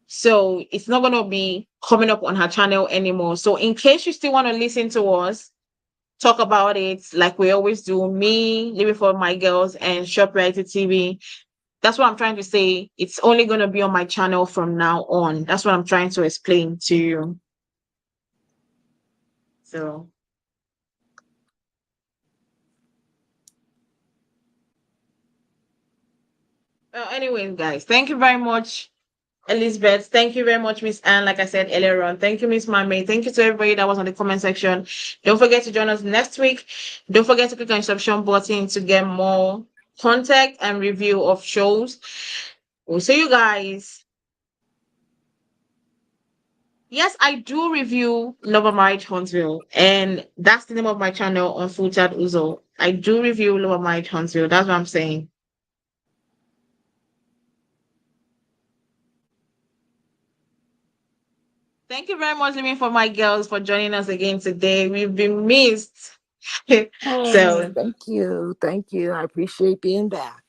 so it's not going to be coming up on her channel anymore. So in case you still want to listen to us talk about it like we always do, me, Living for My Girls, and Shop Reality TV, that's what I'm trying to say. It's only going to be on my channel from now on. That's what I'm trying to explain to you. So, well, anyways, guys, thank you very much, Elizabeth. Thank you very much, Miss Anne. Like I said earlier on, thank you, Miss Mame. Thank you to everybody that was on the comment section. Don't forget to join us next week. Don't forget to click on the subscription button to get more contact and review of shows. We'll see you guys. Yes, I do review Love&Marriage Huntsville, and that's the name of my channel on Full Chat Uzo. I do review Love&Marriage Huntsville. That's what I'm saying. Thank you very much, Living for my girls, for joining us again today. We've been missed. Hey, So, thank you. Thank you. I appreciate being back.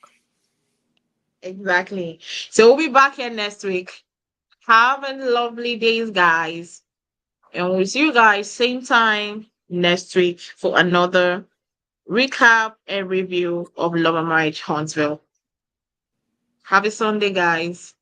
exactly. So, we'll be back here next week. Have a lovely days, guys. And we'll see you guys same time next week for another recap and review of Love&Marriage Huntsville. Have a Sunday, guys.